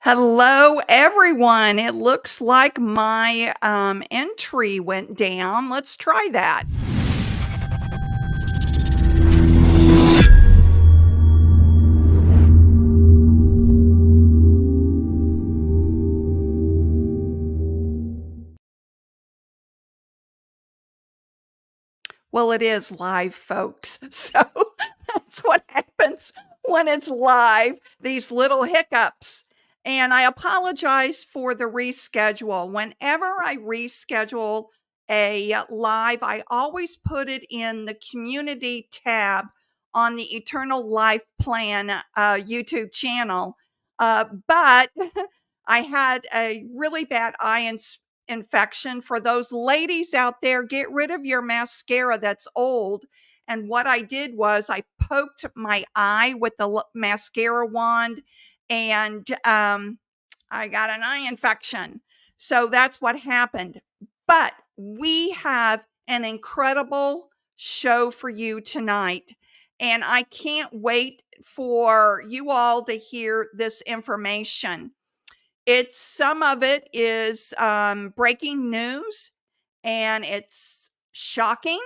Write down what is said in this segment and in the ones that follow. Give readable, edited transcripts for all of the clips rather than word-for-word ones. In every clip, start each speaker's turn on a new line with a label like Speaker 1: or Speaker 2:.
Speaker 1: Hello, everyone. It looks like my entry went down. Let's try that. Well, it is live, folks. So that's what happens when it's live, these little hiccups. And I apologize for the reschedule. Whenever I reschedule a live, I always put it in the community tab on the Eternal Life Plan YouTube channel. But I had a really bad infection. For those ladies out there, get rid of your mascara that's old. And what I did was I poked my eye with the mascara wand, and I got an eye infection. So that's what happened. But we have an incredible show for you tonight. And I can't wait for you all to hear this information. Some of it is breaking news, and it's shocking.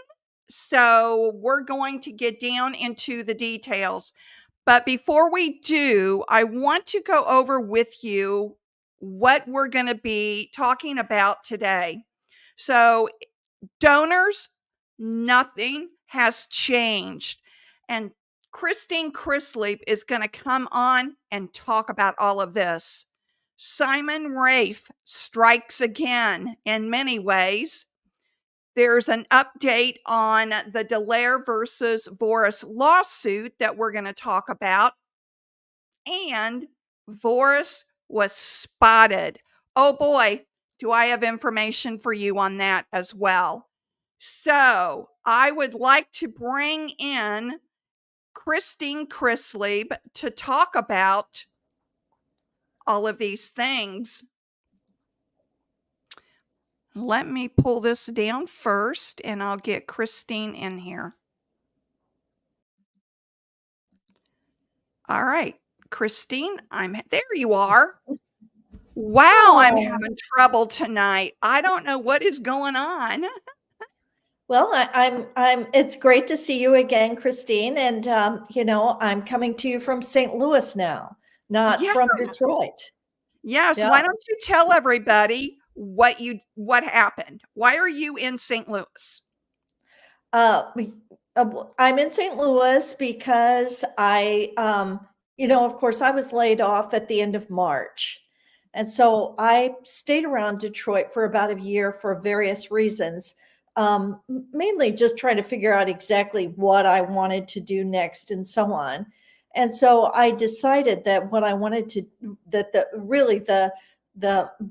Speaker 1: So we're going to get down into the details. But before we do, I want to go over with you what we're going to be talking about today. So, donors, nothing has changed. And Christine Chrisleep is going to come on and talk about all of this. Simon Rafe strikes again in many ways. There's an update on the Delair versus Voris lawsuit that we're going to talk about. And Voris was spotted. Oh boy, do I have information for you on that as well. So I would like to bring in Christine Chrisleep to talk about all of these things. Let me pull this down first, and I'll get Christine in here. All right, Christine, there you are. Wow, I'm having trouble tonight. I don't know what is going on.
Speaker 2: Well, it's great to see you again, Christine. And, I'm coming to you from St. Louis now, not
Speaker 1: Yes.
Speaker 2: from Detroit.
Speaker 1: Yes.
Speaker 2: Yeah.
Speaker 1: Why don't you tell everybody what happened? Why are you in St. Louis?
Speaker 2: I'm in St. Louis because of course, I was laid off at the end of March. And so I stayed around Detroit for about a year for various reasons, mainly just trying to figure out exactly what I wanted to do next and so on. And so I decided that what I wanted to, that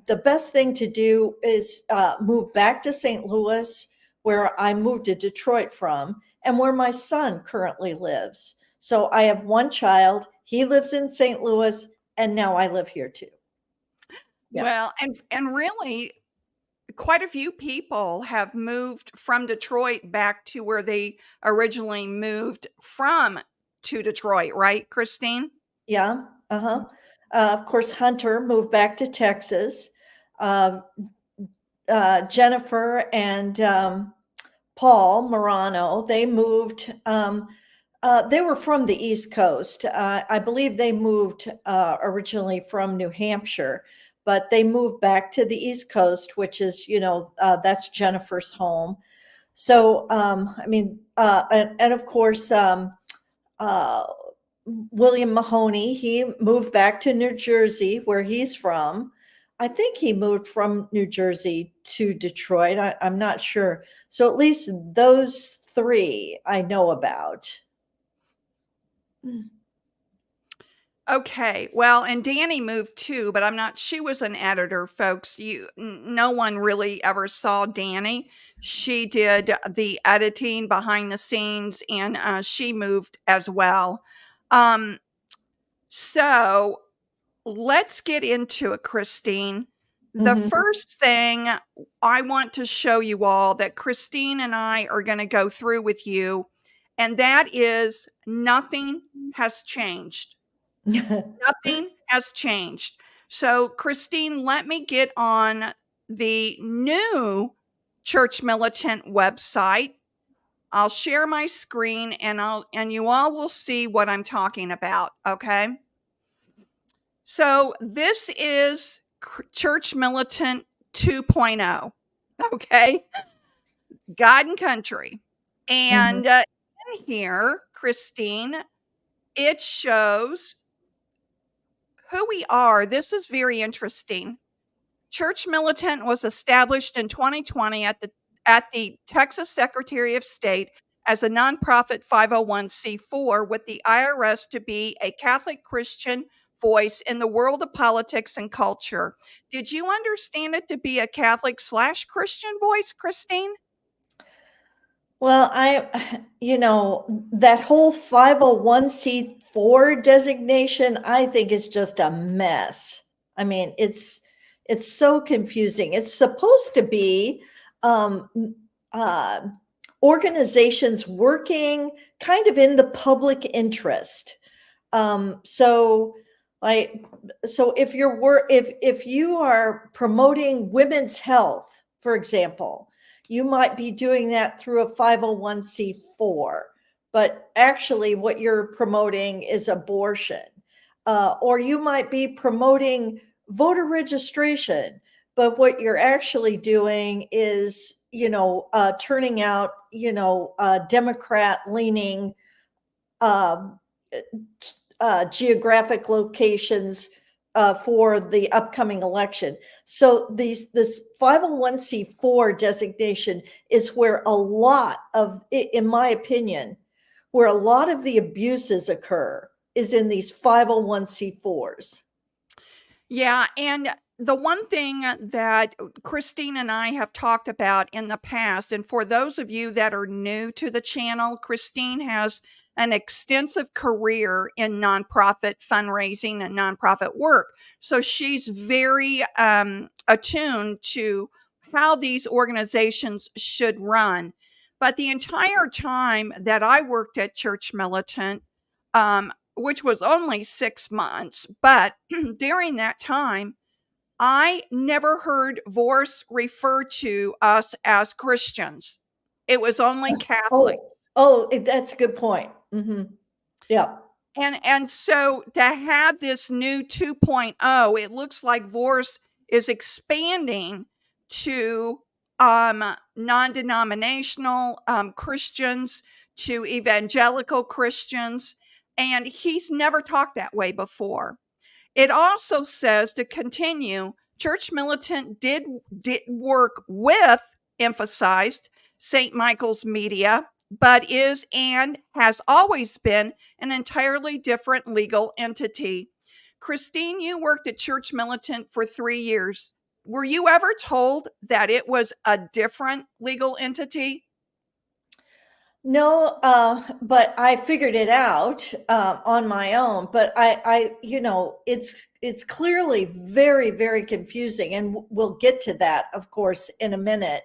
Speaker 2: the best thing to do is move back to St. Louis, where I moved to Detroit from, and where my son currently lives. So I have one child. He lives in St. Louis, and now I live here too. Yeah.
Speaker 1: Well, and really quite a few people have moved from Detroit back to where they originally moved from to Detroit, right, Christine?
Speaker 2: Yeah. Uh-huh. Of course, Hunter moved back to Texas. Um, Jennifer and Paul Morano, they moved. They were from the East Coast. I believe they moved originally from New Hampshire, but they moved back to the East Coast, which is, that's Jennifer's home. So, and of course, William Mahoney, he moved back to New Jersey, where he's from. I think he moved from New Jersey to Detroit. I'm not sure. So at least those three I know about.
Speaker 1: Okay. Well, and Danny moved too, but she was an editor, folks. No one really ever saw Danny. She did the editing behind the scenes, and she moved as well. So let's get into it, Christine. The first thing I want to show you all that Christine and I are going to go through with you, and that is nothing has changed. Nothing has changed. So, Christine, let me get on the new Church Militant website. I'll share my screen and you all will see what I'm talking about, okay? So, this is Church Militant 2.0, okay? God and Country.
Speaker 2: Mhm.
Speaker 1: And in here, Christine, it shows who we are. This is very interesting. Church Militant was established in 2020 at the Texas Secretary of State as a nonprofit 501c4 with the IRS to be a Catholic Christian voice in the world of politics and culture. Did you understand it to be a Catholic/Christian voice, Christine?
Speaker 2: Well, that whole 501c4 designation, I think is just a mess. I mean, it's so confusing. It's supposed to be um, uh, organizations working kind of in the public interest. So, like, so if you are promoting women's health, for example, you might be doing that through a 501c4, but actually what you're promoting is abortion. Or you might be promoting voter registration, but what you're actually doing is, turning out, Democrat leaning um, geographic locations for the upcoming election. So this 501c4 designation is where a lot of, in my opinion, where a lot of the abuses occur is in these 501c4s.
Speaker 1: Yeah, and the one thing that Christine and I have talked about in the past, and for those of you that are new to the channel, Christine has an extensive career in nonprofit fundraising and nonprofit work. So she's very attuned to how these organizations should run. But the entire time that I worked at Church Militant, which was only 6 months, but during that time, I never heard Voris refer to us as Christians. It was only
Speaker 2: Oh,
Speaker 1: Catholics.
Speaker 2: that's a good point. Yeah.
Speaker 1: And so to have this new 2.0, it looks like Voris is expanding to non-denominational Christians, to evangelical Christians, and he's never talked that way before. It also says to continue, Church Militant did work with, emphasized, St. Michael's Media, but is and has always been an entirely different legal entity. Christine, you worked at Church Militant for 3 years. Were you ever told that it was a different legal entity?
Speaker 2: No, but I figured it out on my own. But it's clearly very, very confusing, and we'll get to that, of course, in a minute.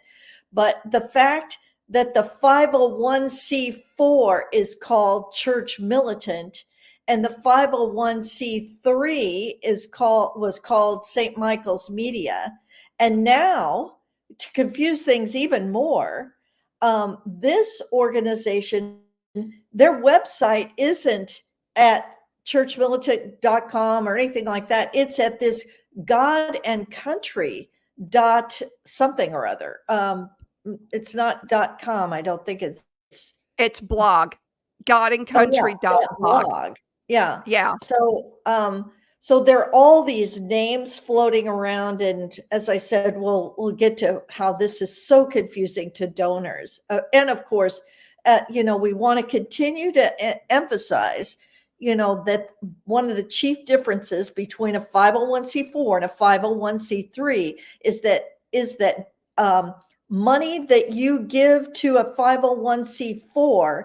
Speaker 2: But the fact that the 501c4 is called Church Militant, and the 501c3 was called St. Michael's Media, and now to confuse things even more, this organization, their website isn't at churchmilitant.com or anything like that. It's at this God and Country dot something or other. It's not .com. I don't think it's.
Speaker 1: It's blog,
Speaker 2: Oh yeah, that
Speaker 1: godandcountry.blog.
Speaker 2: blog. Yeah.
Speaker 1: Yeah.
Speaker 2: So there are all these names floating around, and as I said, we'll get to how this is so confusing to donors. And of course, we want to continue to emphasize, that one of the chief differences between a 501c4 and a 501c3 is that money that you give to a 501c4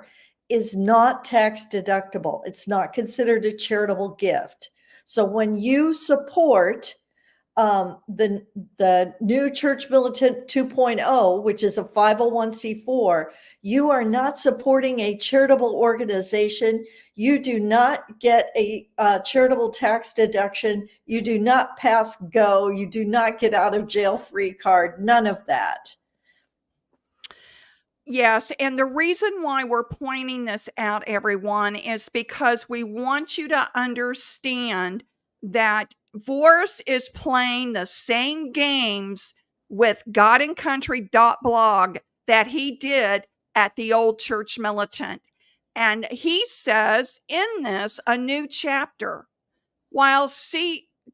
Speaker 2: is not tax deductible. It's not considered a charitable gift. So when you support the new Church Militant 2.0, which is a 501c4, you are not supporting a charitable organization. You do not get a charitable tax deduction. You do not pass go. You do not get out of jail free card. None of that.
Speaker 1: Yes, and the reason why we're pointing this out, everyone, is because we want you to understand that Voris is playing the same games with godandcountry.blog that he did at the old Church Militant. And he says in this a new chapter. While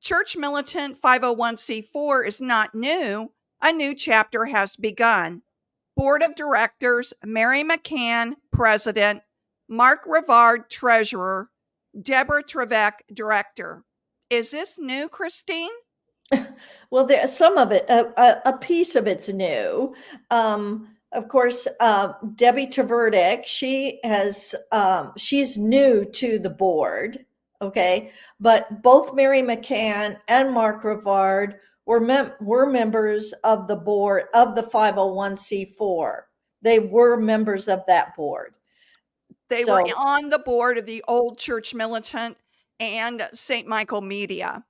Speaker 1: Church Militant 501c4 is not new, a new chapter has begun. Board of Directors, Mary McCann, President, Mark Rivard, Treasurer, Deborah Trevek, Director. Is this new, Christine?
Speaker 2: Well, there some of it, a piece of it's new. Of course, Debbie Tverdik, she's new to the board, okay? But both Mary McCann and Mark Rivard were members of the board of the 501c4. They were members of that board.
Speaker 1: They were
Speaker 2: So,
Speaker 1: on the board of the old Church Militant and St. Michael Media.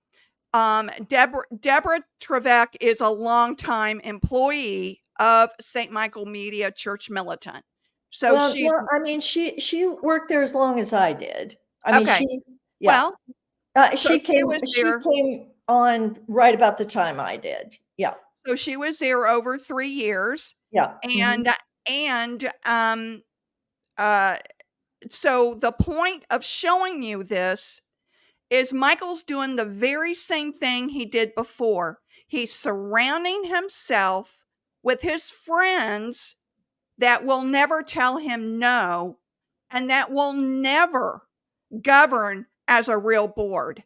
Speaker 1: Deborah Trevek is a longtime employee of St. Michael Media Church Militant. So
Speaker 2: well,
Speaker 1: she's
Speaker 2: I mean, she worked there as long as I did. I mean,
Speaker 1: okay.
Speaker 2: yeah.
Speaker 1: Well, so
Speaker 2: She
Speaker 1: she was
Speaker 2: she
Speaker 1: there.
Speaker 2: came on right about the time I did. Yeah.
Speaker 1: So she was there over 3 years.
Speaker 2: Yeah.
Speaker 1: And and uh so the point of showing you this is Michael's doing the very same thing he did before. He's surrounding himself with his friends that will never tell him no and that will never govern as a real board.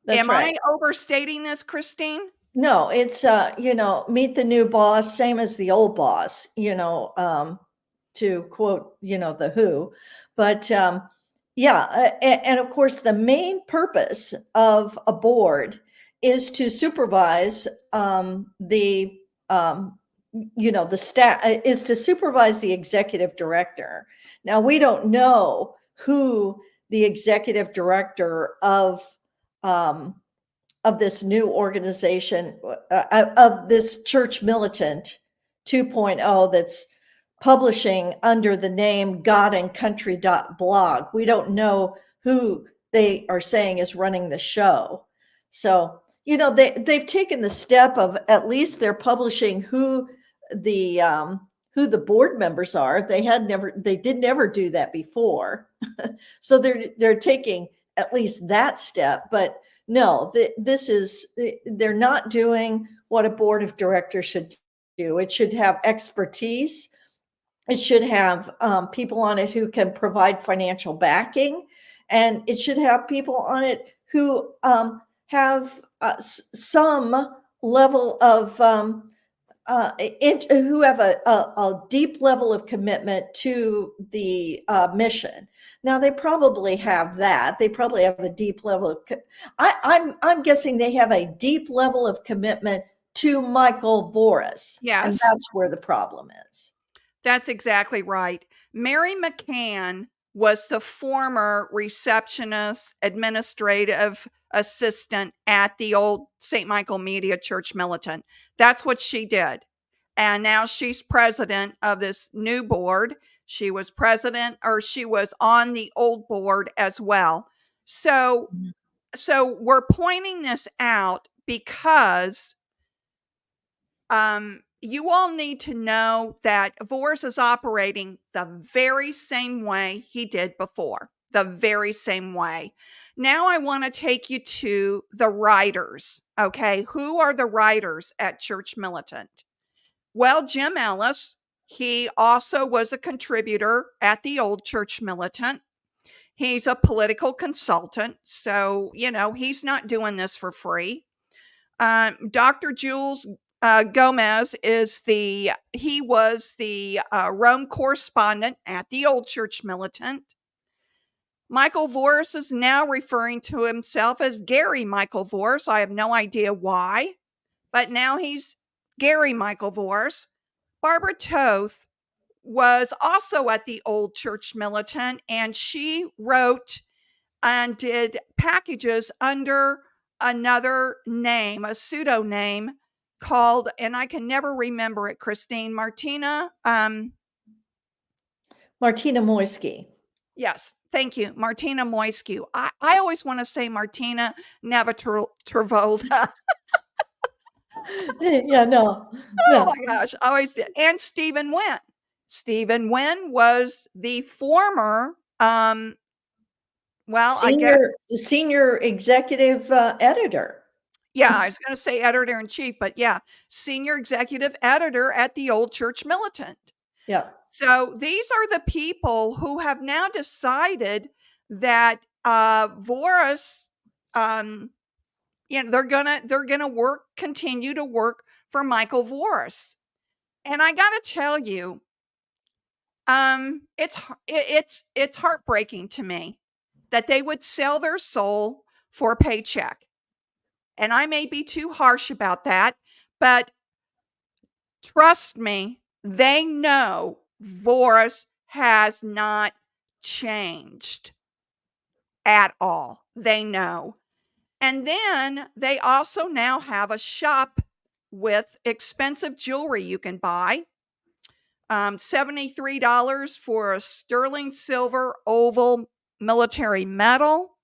Speaker 2: That's
Speaker 1: Am
Speaker 2: right.
Speaker 1: I overstating this, Christine?
Speaker 2: No, it's, meet the new boss, same as the old boss, to quote, the Who. But, yeah, and of course, the main purpose of a board is to supervise, the staff, is to supervise the executive director. Now, we don't know who the executive director um, of this new organization, of this Church Militant 2.0 that's publishing under the name godandcountry.blog. We don't know who they are saying is running the show. So, they've taken the step of at least they're publishing the who the board members are. They did never do that before. So they're taking at least that step, but no, they're not doing what a board of directors should do. It should have expertise. It should have people on it who can provide financial backing, and it should have people on it who have some level of who have a deep level of commitment to the mission. Now they probably have that. They probably have a deep level of. I'm guessing they have a deep level of commitment to Michael Voris, and
Speaker 1: Yes.
Speaker 2: that's where the problem is.
Speaker 1: That's exactly right. Mary McCann was the former receptionist, administrative assistant at the old St. Michael Media Church Militant. That's what she did. And now she's president of this new board. She was on the old board as well. So
Speaker 2: Mhm.
Speaker 1: we're pointing this out because you all need to know that Voris is operating the very same way he did before, the very same way. Now I want to take you to the writers. Okay. Who are the writers at Church Militant? Well, Jim Ellis, he also was a contributor at the old Church Militant. He's a political consultant. So, he's not doing this for free. Dr. Jules Gomez he was the Rome correspondent at the old Church Militant. Michael Voris is now referring to himself as Gary Michael Voris. I have no idea why, but now he's Gary Michael Voris. Barbara Toth was also at the old Church Militant, and she wrote and did packages under another name, a pseudonym called, and I can never remember it, Christine, Martina.
Speaker 2: Martina Moisky.
Speaker 1: Yes, thank you, Martina Moisky. I always want to say Martina Navratilova.
Speaker 2: Yeah, no.
Speaker 1: Oh my gosh, I always did. And Stephen Wynn. Stephen Wynn was the former, well, I guess,
Speaker 2: the senior executive editor.
Speaker 1: yeah, I was going to say editor in chief, but yeah, senior executive editor at the old Church Militant.
Speaker 2: Yeah.
Speaker 1: So these are the people who have now decided that Voris, they're gonna continue to work for Michael Voris, and I got to tell you, it's heartbreaking to me that they would sell their soul for a paycheck. And I may be too harsh about that, but trust me, they know Voris has not changed at all. They know. And then they also now have a shop with expensive jewelry you can buy. $73 for a sterling silver oval military medal.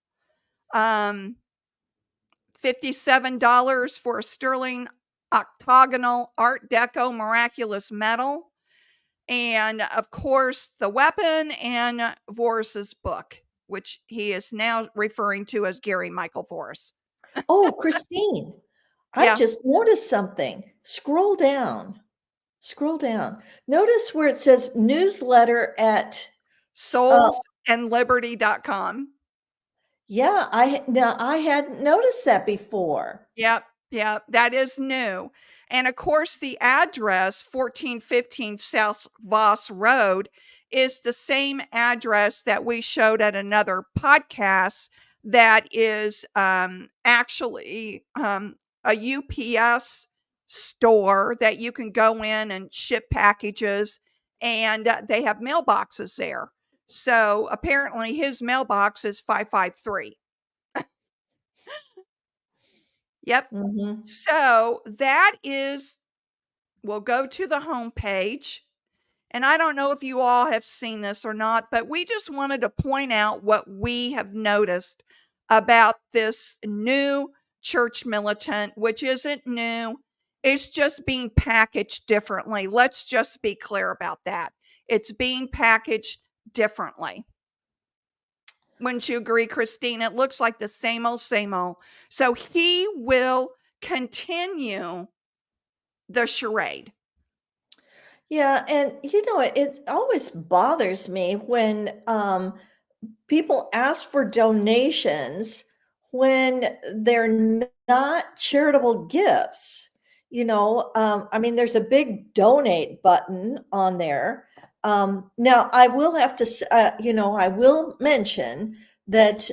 Speaker 1: $57 for a sterling octagonal Art Deco miraculous medal. And of course, the weapon and Voris's book, which he is now referring to as Gary Michael Voris.
Speaker 2: Oh, Christine, I
Speaker 1: Yeah.
Speaker 2: just noticed something. Scroll down. Notice where it says newsletter at
Speaker 1: soulsandliberty.com.
Speaker 2: Yeah, I hadn't noticed that before.
Speaker 1: Yep, that is new. And of course, the address 1415 South Voss Road is the same address that we showed at another podcast that is actually a UPS store that you can go in and ship packages, and they have mailboxes there. So apparently his mailbox is 553. Yep.
Speaker 2: Mhm.
Speaker 1: So that is, we'll go to the homepage. And I don't know if you all have seen this or not, but we just wanted to point out what we have noticed about this new Church Militant, which isn't new. It's just being packaged differently. Let's just be clear about that. It's being packaged differently. Wouldn't you agree, Christine? It looks like the same old, same old. So he will continue the charade.
Speaker 2: Yeah, and it always bothers me when people ask for donations when they're not charitable gifts. I mean, there's a big donate button on there. Now, I will have to, I will mention that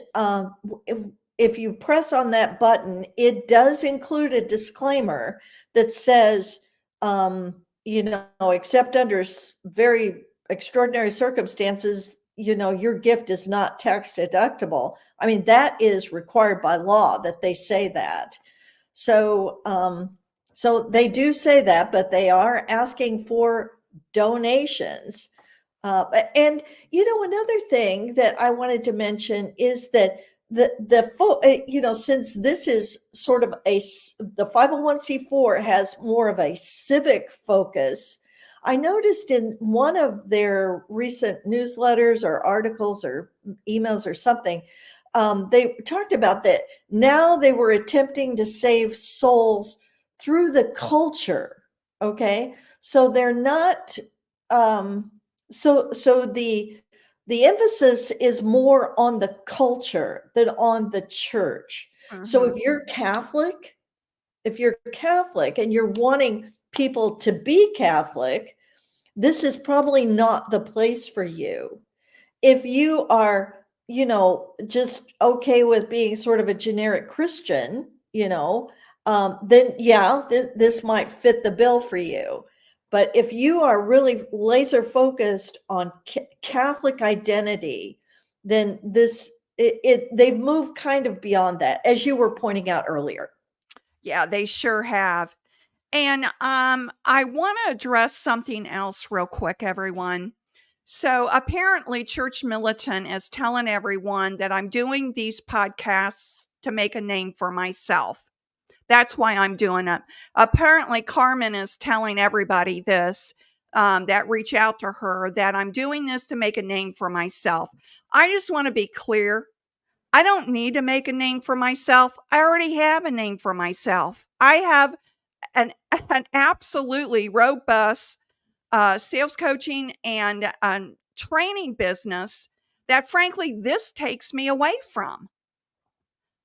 Speaker 2: if you press on that button, it does include a disclaimer that says, except under very extraordinary circumstances, your gift is not tax deductible. I mean, that is required by law that they say that. So they do say that, but they are asking for donations. And another thing that I wanted to mention is that since this is sort of the 501c4 has more of a civic focus. I noticed in one of their recent newsletters or articles or emails or something, they talked about that now they were attempting to save souls through the culture. Okay, so they're not. So the emphasis is more on the culture than on the church. So if you're Catholic and you're wanting people to be Catholic, this is probably not the place for you. If you are, just okay with being sort of a generic Christian, then yeah, this might fit the bill for you. But if you are really laser focused on Catholic identity, then they've moved kind of beyond that, as you were pointing out earlier.
Speaker 1: Yeah, they sure have. And I want to address something else real quick, everyone. So apparently, Church Militant is telling everyone that I'm doing these podcasts to make a name for myself. That's why I'm doing it. Apparently, Carmen is telling everybody this that reach out to her, that I'm doing this to make a name for myself. I just want to be clear. I don't need to make a name for myself. I already have a name for myself. I have an, an absolutely robust sales coaching and training business that, frankly, this takes me away from.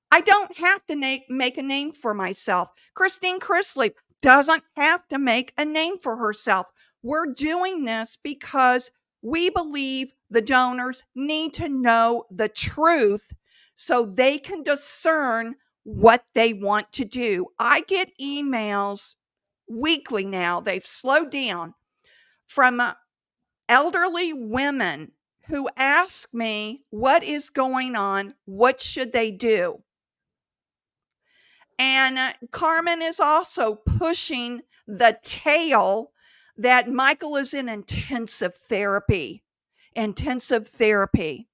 Speaker 1: I don't have to make a name for myself. Christine Chrisley doesn't have to make a name for herself. We're doing this because we believe the donors need to know the truth so they can discern what they want to do. I get emails weekly now, they've slowed down, from elderly women who ask me what is going on, what should they do? And Carmen is also pushing the tale that Michael is in intensive therapy. Intensive therapy.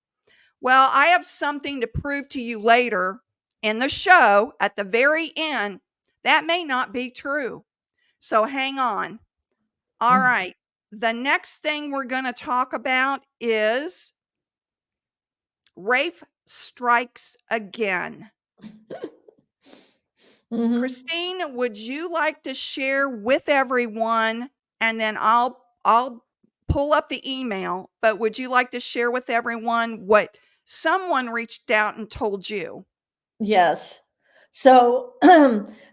Speaker 1: Well, I have something to prove to you later in the show at the very end. That may not be true. So hang on. All right. The next thing we're going to talk about is Rafe strikes again.
Speaker 2: Mhm.
Speaker 1: Christine, would you like to share with everyone, and then I'll pull up the email, but would you like to share with everyone what someone reached out and told you?
Speaker 2: Yes. So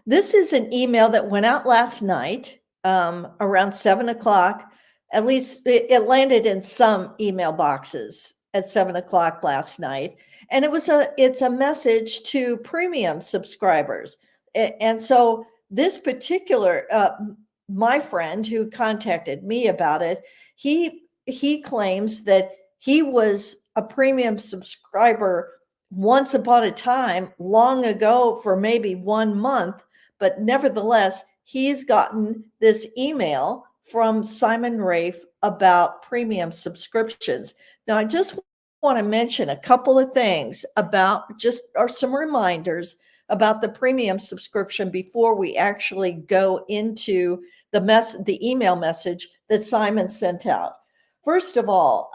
Speaker 2: this is an email that went out last night around 7 o'clock. At least it landed in some email boxes at 7 o'clock last night, and it's a message to premium subscribers. And so this particular my friend who contacted me about it, he claims that he was a premium subscriber once upon a time, long ago, for maybe 1 month, but nevertheless, he's gotten this email from Simon Rafe about premium subscriptions. Now, I just want to mention a couple of things about or some reminders about the premium subscription before we actually go into the email message that Simon sent out. First of all,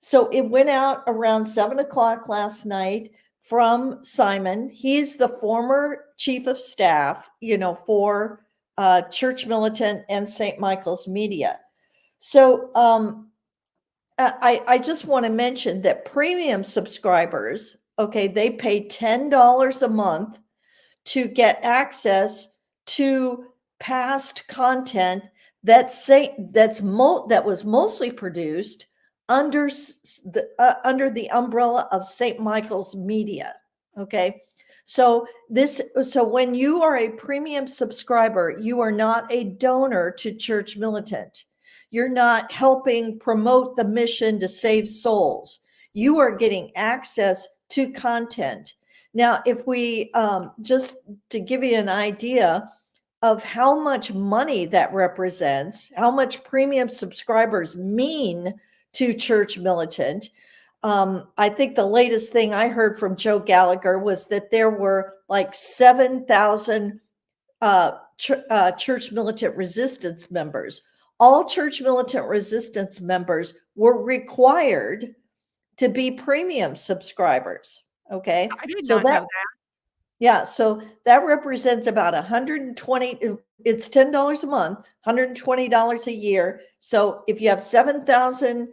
Speaker 2: so it went out around 7 o'clock last night from Simon. He's the former chief of staff, for Church Militant and St. Michael's Media. So I just want to mention that premium subscribers, okay, they pay $10 a month to get access to past content that was mostly produced under the umbrella of St. Michael's Media. Okay. So when you are a premium subscriber, you are not a donor to Church Militant. You're not helping promote the mission to save souls. You are getting access to content. Now, if we just to give you an idea of how much money that represents, how much premium subscribers mean to Church Militant, I think the latest thing I heard from Joe Gallagher was that there were like 7,000 Church Militant Resistance members. All Church Militant Resistance members were required to be premium subscribers. Okay.
Speaker 1: I did not know that.
Speaker 2: Yeah, so that represents about 120. It's $10 a month, $120 a year. So if you have 7,000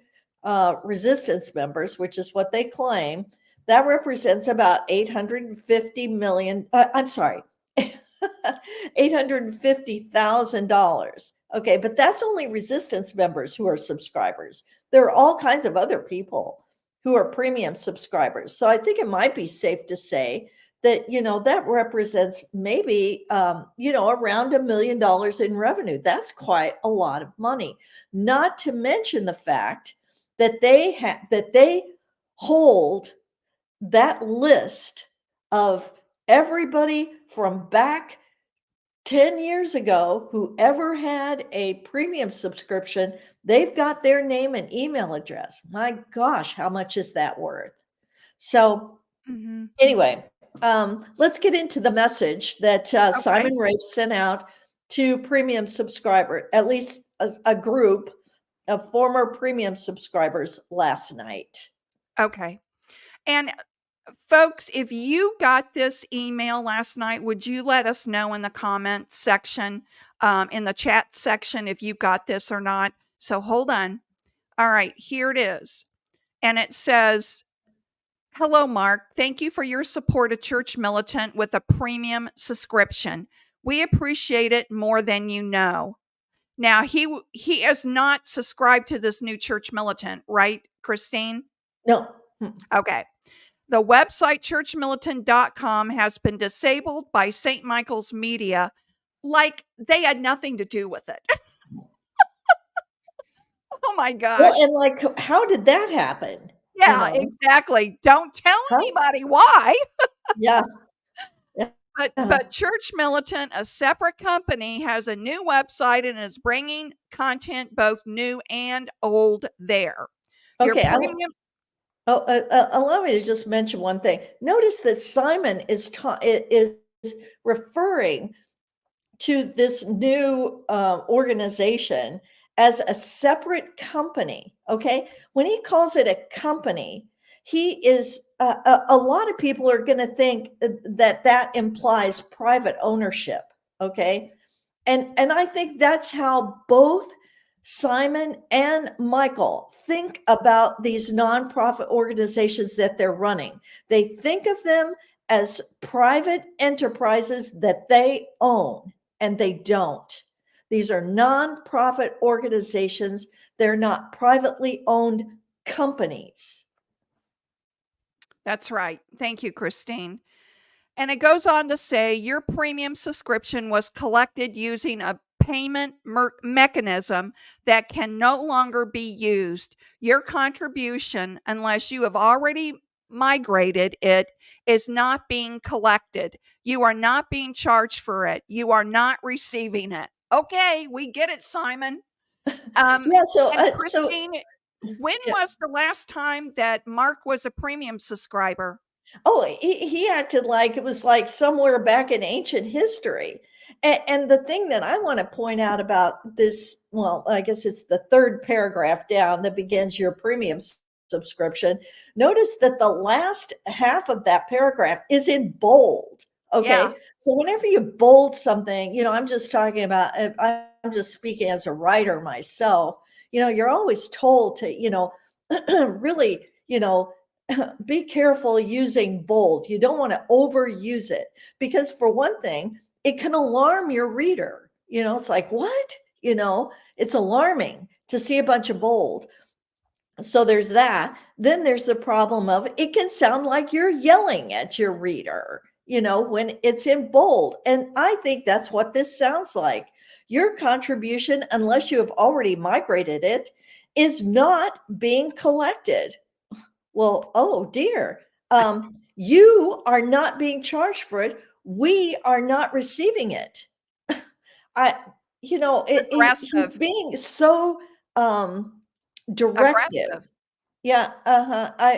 Speaker 2: resistance members, which is what they claim, that represents about 850 million. I'm sorry, $850,000. Okay, but that's only resistance members who are subscribers. There are all kinds of other people who are premium subscribers. So I think it might be safe to say that, that represents maybe, around $1 million in revenue. That's quite a lot of money, not to mention the fact that they hold that list of everybody from back 10 years ago, whoever had a premium subscription, they've got their name and email address. My gosh, how much is that worth? So anyway, let's get into the message that
Speaker 1: Okay.
Speaker 2: Simon Rafe sent out to premium subscriber, at least a group of former premium subscribers last night.
Speaker 1: Okay. And folks, if you got this email last night, would you let us know in the comments section, in the chat section, if you got this or not? So hold on. All right, here it is. And it says, "Hello, Mark. Thank you for your support of Church Militant with a premium subscription. We appreciate it more than you know." Now, he is not subscribed to this new Church Militant, right, Christine?
Speaker 2: No.
Speaker 1: Okay. The website churchmilitant.com has been disabled by St. Michael's Media, like they had nothing to do with it. Oh my
Speaker 2: Well,
Speaker 1: gosh.
Speaker 2: and like, how did that happen?
Speaker 1: Yeah, exactly. Don't tell
Speaker 2: Huh?
Speaker 1: anybody why.
Speaker 2: Yeah.
Speaker 1: But Church Militant, a separate company, has a new website and is bringing content both new and old there. Your
Speaker 2: Okay.
Speaker 1: premium
Speaker 2: Allow me to just mention one thing. Notice that Simon is referring to this new organization as a separate company. Okay, when he calls it a company, he is a lot of people are going to think that implies private ownership. Okay, and I think that's how both Simon and Michael think about these nonprofit organizations that they're running. They think of them as private enterprises that they own, and they don't. These are nonprofit organizations. They're not privately owned companies.
Speaker 1: That's right. Thank you, Christine. And it goes on to say your premium subscription was collected using a payment mechanism that can no longer be used. Your contribution, unless you have already migrated it, is not being collected. You are not being charged for it. You are not receiving it. Okay, we get it, Simon.
Speaker 2: Yeah.
Speaker 1: And Christine, when
Speaker 2: Yeah.
Speaker 1: was the last time that Mark was a premium subscriber?
Speaker 2: Oh, he acted like it was like somewhere back in ancient history. And the thing that I want to point out about this, well, I guess it's the third paragraph down that begins your premium subscription. Notice that the last half of that paragraph is in bold. Okay.
Speaker 1: Yeah.
Speaker 2: So whenever you bold something, I'm just talking about, I'm just speaking as a writer myself, you're always told to, really, be careful using bold. You don't want to overuse it because, for one thing, it can alarm your reader. It's like, what? It's alarming to see a bunch of bold. So there's that. Then there's the problem of it can sound like you're yelling at your reader, when it's in bold. And I think that's what this sounds like. Your contribution, unless you have already migrated it, is not being collected. Well, oh dear. You are not being charged for it. We are not receiving it. I, he's
Speaker 1: Aggressive.
Speaker 2: being so directive.
Speaker 1: Aggressive.
Speaker 2: Yeah,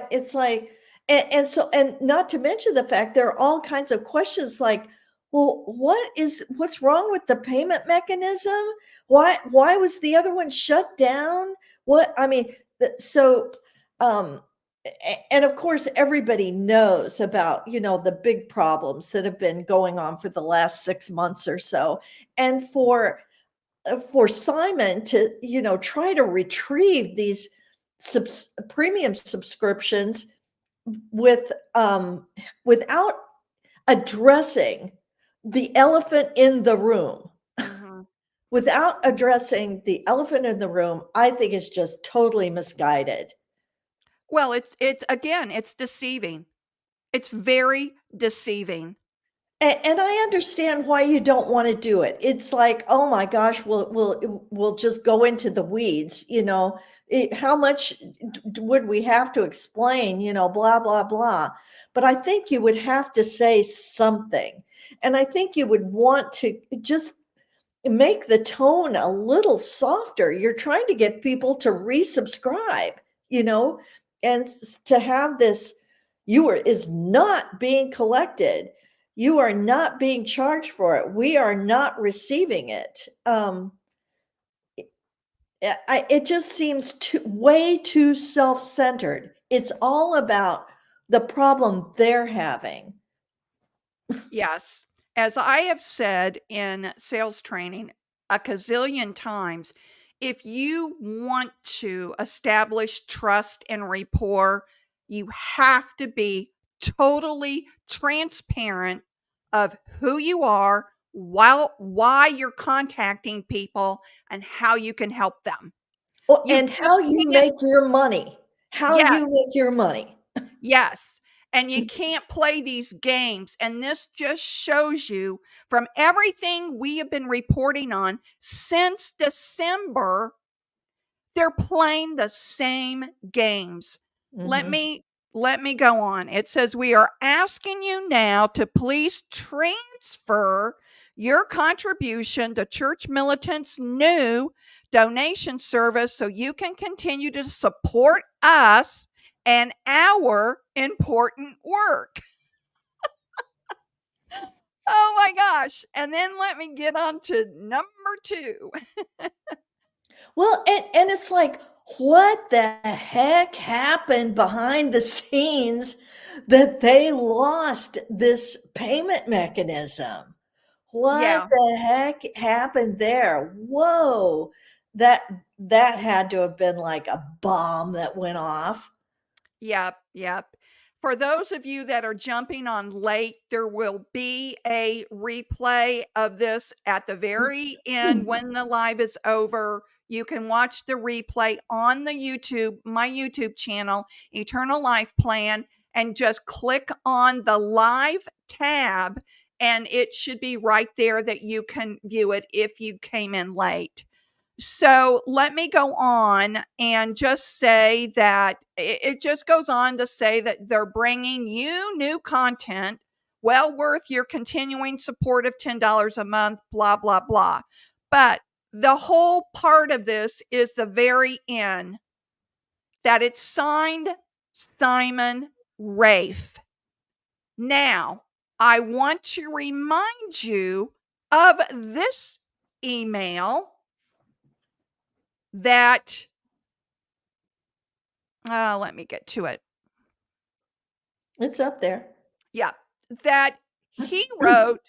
Speaker 2: it's like, and not to mention the fact there are all kinds of questions like, well, what's wrong with the payment mechanism? Why was the other one shut down? What I mean, so um and of course everybody knows about the big problems that have been going on for the last 6 months or so, and for Simon to try to retrieve these premium subscriptions with without addressing the elephant in the room.
Speaker 1: Mhm.
Speaker 2: Without addressing the elephant in the room, I think is just totally misguided.
Speaker 1: Well, it's again, it's deceiving. It's very deceiving.
Speaker 2: And I understand why you don't wanna do it. It's like, "Oh my gosh, we'll just go into the weeds," How much would we have to explain, blah, blah, blah. But I think you would have to say something, and I think you would want to just make the tone a little softer. You're trying to get people to resubscribe, you know, and to have this, you are is not being collected. You are not being charged for it. We are not receiving it. It just seems way too self-centered. It's all about the problem they're having.
Speaker 1: Yes. As I have said in sales training a gazillion times, if you want to establish trust and rapport, you have to be totally transparent of who you are, why you're contacting people, and how you can help them.
Speaker 2: Well,
Speaker 1: You
Speaker 2: and
Speaker 1: just
Speaker 2: how you
Speaker 1: can't.
Speaker 2: make your money. How
Speaker 1: Yes.
Speaker 2: you make your money.
Speaker 1: Yes. And you can't play these games. And this just shows you from everything we have been reporting on since December, they're playing the same games. Let
Speaker 2: Mhm.
Speaker 1: me let me go on. It says we are asking you now to please transfer your contribution to Church Militant's new donation service so you can continue to support us and our important work. Oh my gosh. And then let me get on to number 2.
Speaker 2: Well, and it's like, what the heck happened behind the scenes that they lost this payment mechanism? What
Speaker 1: Yeah.
Speaker 2: the heck happened there? Whoa. That that had to have been like a bomb that went off.
Speaker 1: Yep, yep. For those of you that are jumping on late, there will be a replay of this at the very end when the live is over. You can watch the replay on the YouTube, my YouTube channel, Eternal Life Plan, and just click on the live tab, and it should be right there that you can view it if you came in late. So let me go on and just say that it just goes on to say that they're bringing you new content well worth your continuing support of $10 a month, blah, blah, blah. But the whole part of this is the very end that it's signed Simon Rafe. Now, I want to remind you of this email that let me get to it.
Speaker 2: It's up there.
Speaker 1: Yeah, that he wrote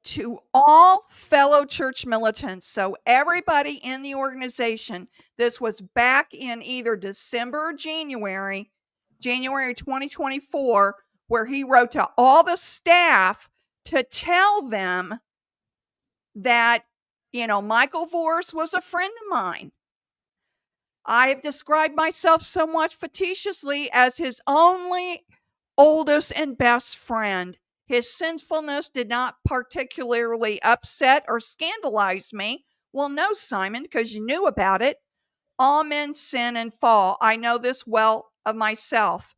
Speaker 1: to all fellow church militants. So everybody in the organization, this was back in either December or January 2024, where he wrote to all the staff to tell them that, Michael Voris was a friend of mine. I have described myself somewhat facetiously as his only oldest and best friend. His sinfulness did not particularly upset or scandalize me. Well, no, Simon, because you knew about it. All men sin and fall. I know this well of myself.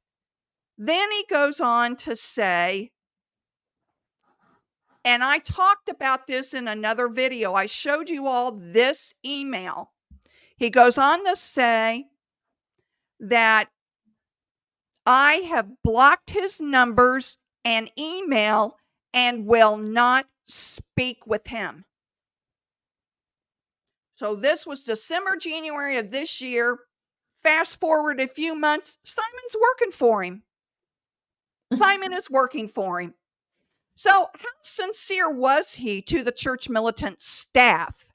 Speaker 1: Then he goes on to say, and I talked about this in another video. I showed you all this email. He goes on to say that I have blocked his numbers and email and will not speak with him. So this was December, January of this year. Fast forward a few months, Simon's working for him. Simon is working for him. So how sincere was he to the Church Militant staff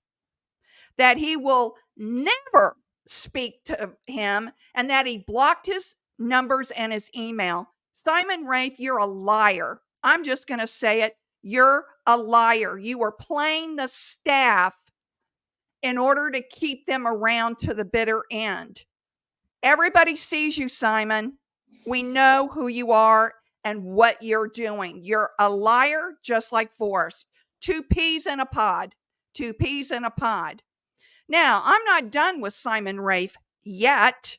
Speaker 1: that he will never speak to him and that he blocked his numbers and his email? Simon Rafe, you're a liar. I'm just going to say it. You're a liar. You were playing the staff in order to keep them around to the bitter end. Everybody sees you, Simon. We know who you are and what you're doing. You're a liar, just like Voris. Two peas in a pod. Two peas in a pod. Now, I'm not done with Simon Rafe yet.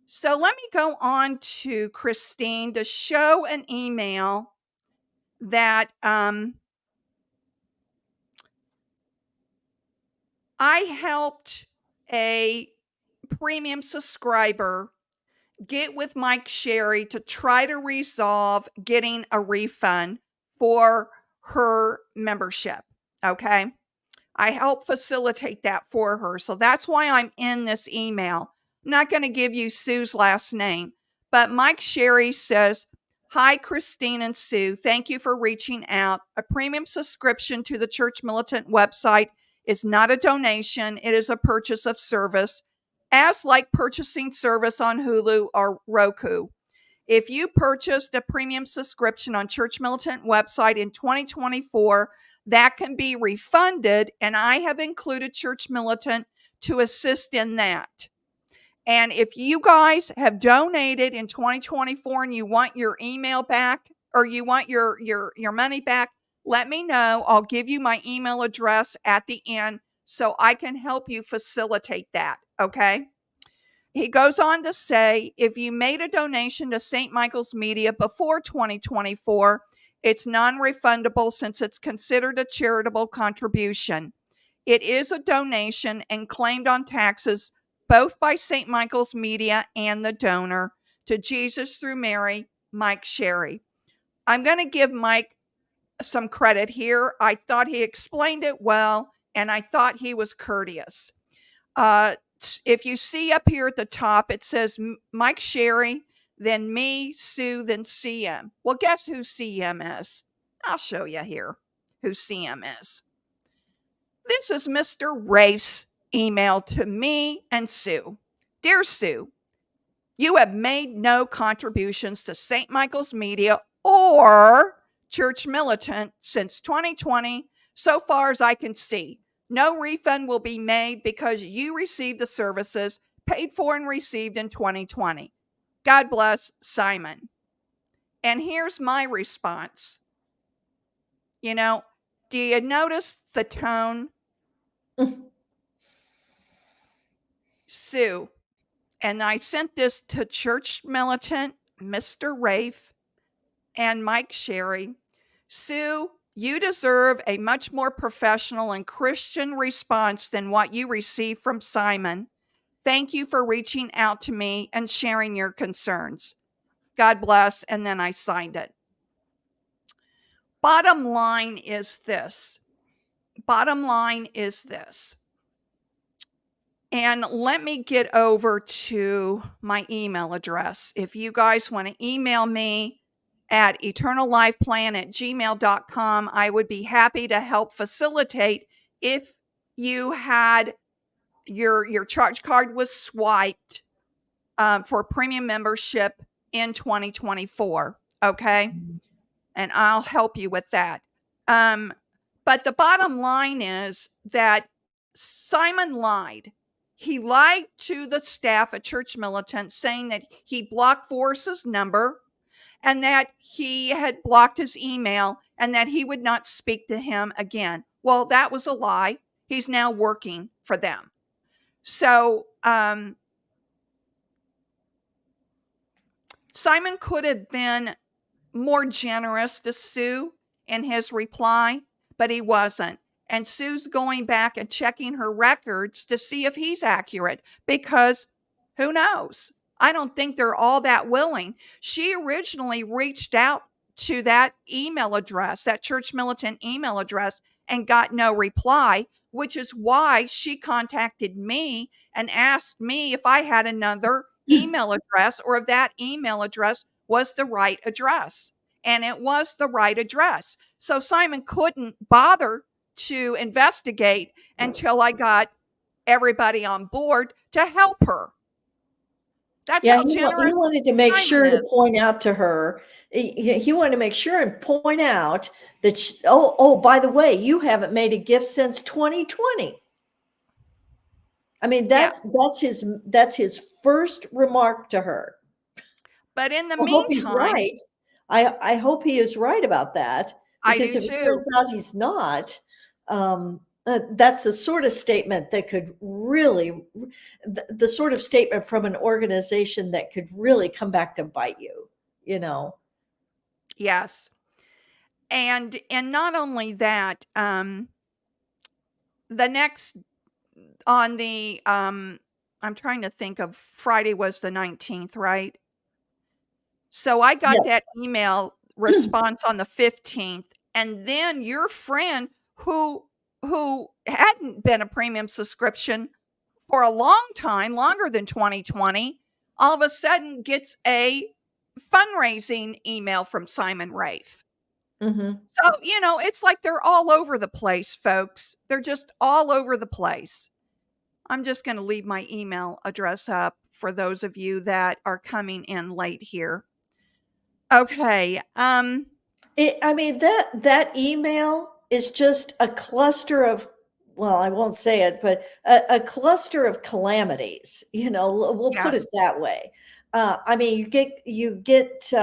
Speaker 1: So let me go on to Christine to show an email that I helped a premium subscriber get with Mike Sherry to try to resolve getting a refund for her membership. Okay. I help facilitate that for her. So that's why I'm in this email. I'm not going to give you Sue's last name, but Mike Sherry says, "Hi, Christine and Sue. Thank you for reaching out. A premium subscription to the Church Militant website is not a donation. It is a purchase of service, as like purchasing service on Hulu or Roku. If you purchased a premium subscription on Church Militant website in 2024, that can be refunded, and I have included Church Militant to assist in that. And if you guys have donated in 2024 and you want your email back or you want your money back, let me know. I'll give you my email address at the end so I can help you facilitate that, okay? He goes on to say, if you made a donation to St. Michael's Media before 2024, it's non-refundable since it's considered a charitable contribution. It is a donation and claimed on taxes both by St. Michael's Media and the donor to Jesus Through Mary, Mike Sherry. I'm going to give Mike some credit here. I thought he explained it well, and I thought he was courteous. If you see up here at the top, it says Mike Sherry, then me, Sue, then CM. Well, guess who CM is? I'll show you here who CM is. This is Mr. Rafe's email to me and Sue. Dear Sue, you have made no contributions to St. Michael's Media or Church Militant since 2020, so far as I can see. No refund will be made because you received the services paid for and received in 2020. God bless, Simon. And here's my response. You know, do you notice the tone? Sue, and I sent this to Church Militant, Mr. Rafe, and Mike Sherry. Sue, you deserve a much more professional and Christian response than what you received from Simon. Thank you for reaching out to me and sharing your concerns. God bless. And then I signed it. Bottom line is this. And let me get over to my email address. If you guys want to email me at eternallifeplan@gmail.com, I would be happy to help facilitate if you had your charge card was swiped for premium membership in 2024. Okay. And I'll help you with that. But the bottom line is that Simon lied. He lied to the staff at Church Militant saying that he blocked Voris's number and that he had blocked his email and that he would not speak to him again. Well, that was a lie. He's now working for them. So Simon could have been more generous to Sue in his reply, but he wasn't. And Sue's going back and checking her records to see if he's accurate because who knows? I don't think they're all that willing. She originally reached out to that email address, that Church Militant email address, and got no reply, which is why she contacted me and asked me if I had another email address or if that email address was the right address. And it was the right address. So Simon couldn't bother to investigate until I got everybody on board to help her. That's how generous
Speaker 2: he wanted to make
Speaker 1: Simon
Speaker 2: sure
Speaker 1: is.
Speaker 2: to point out to her. He wanted to make sure and point out that, oh, by the way, you haven't made a gift since 2020. I mean, that's his first remark to her.
Speaker 1: But in the
Speaker 2: I hope he's
Speaker 1: meantime,
Speaker 2: right. I hope he is right about that,
Speaker 1: I
Speaker 2: because
Speaker 1: do
Speaker 2: if it
Speaker 1: too.
Speaker 2: turns out he's not, that's the sort of statement that could really, the sort of statement from an organization that could really come back to bite you, you know?
Speaker 1: Yes. And not only that, the next on the I'm trying to think of, Friday was the 19th, right? So I got
Speaker 2: Yes.
Speaker 1: that email response on the 15th, and then your friend who hadn't been a premium subscription for a long time, longer than 2020, all of a sudden gets a fundraising email from Simon Rafe.
Speaker 2: Mhm.
Speaker 1: So, it's like they're all over the place, folks. They're just all over the place. I'm just going to leave my email address up for those of you that are coming in late here. Okay.
Speaker 2: I mean, that email is just a cluster of, well, I won't say it, but a cluster of calamities. We'll put it
Speaker 1: Yes.
Speaker 2: that way. I mean, you get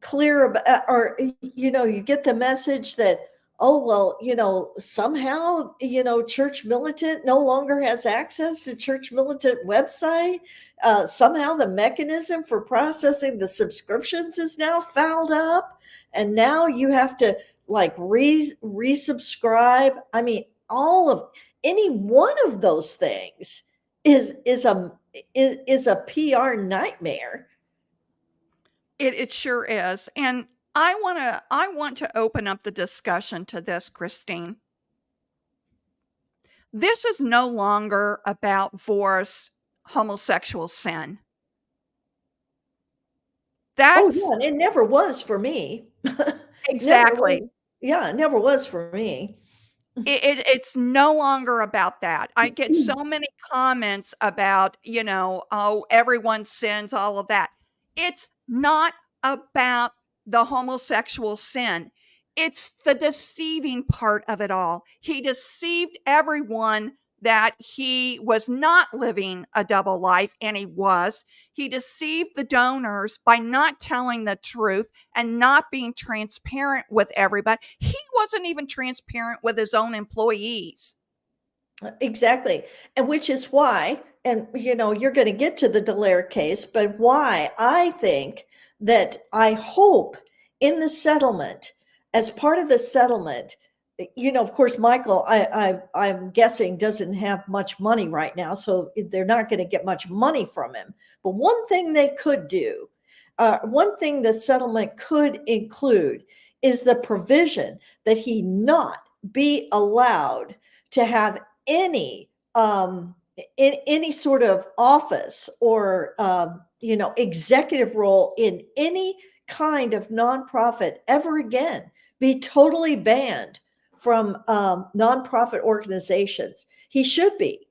Speaker 2: clear about, or you get the message that, oh well, somehow, Church Militant no longer has access to Church Militant website. Somehow the mechanism for processing the subscriptions is now fouled up, and now you have to like resubscribe. I mean, all of any one of those things is a PR nightmare.
Speaker 1: It sure is. And I want to open up the discussion to this, Christine. This is no longer about Voris homosexual sin.
Speaker 2: Oh,
Speaker 1: That's
Speaker 2: yeah, and it never was for me. Never was.
Speaker 1: exactly.
Speaker 2: Yeah, it never was for me.
Speaker 1: It's no longer about that. I get so many comments about, "Oh, everyone sins," all of that. It's not about the homosexual sin. It's the deceiving part of it all. He deceived everyone that he was not living a double life, and he was. He deceived the donors by not telling the truth and not being transparent with everybody. He wasn't even transparent with his own employees.
Speaker 2: Exactly. And which is why, and you're going to get to the Delair case, but why I think that I hope in the settlement, as part of the settlement, of course, Michael, I'm guessing doesn't have much money right now, so they're not going to get much money from him. But one thing they could do, one thing the settlement could include, is the provision that he not be allowed to have any in any sort of office or executive role in any kind of nonprofit ever again, be totally banned from nonprofit organizations. He should be.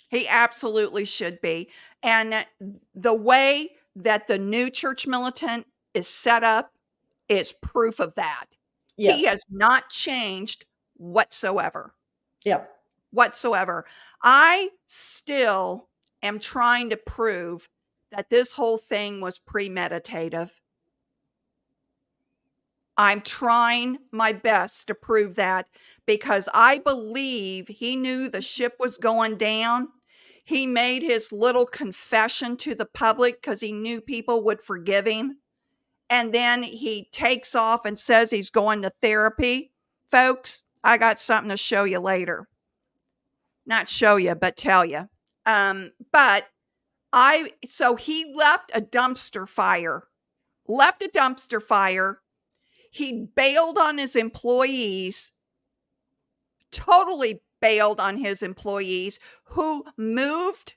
Speaker 1: He absolutely should be. And the way that the new Church Militant is set up is proof of that. He
Speaker 2: Yes.
Speaker 1: has not changed whatsoever.
Speaker 2: Yep.
Speaker 1: Whatsoever. I still am trying to prove that this whole thing was premeditative. I'm trying my best to prove that because I believe he knew the ship was going down. He made his little confession to the public because he knew people would forgive him. And then he takes off and says he's going to therapy. Folks, I got something to show you later. Not show you, but tell you. But so he left a dumpster fire, He bailed on his employees, totally bailed on his employees who moved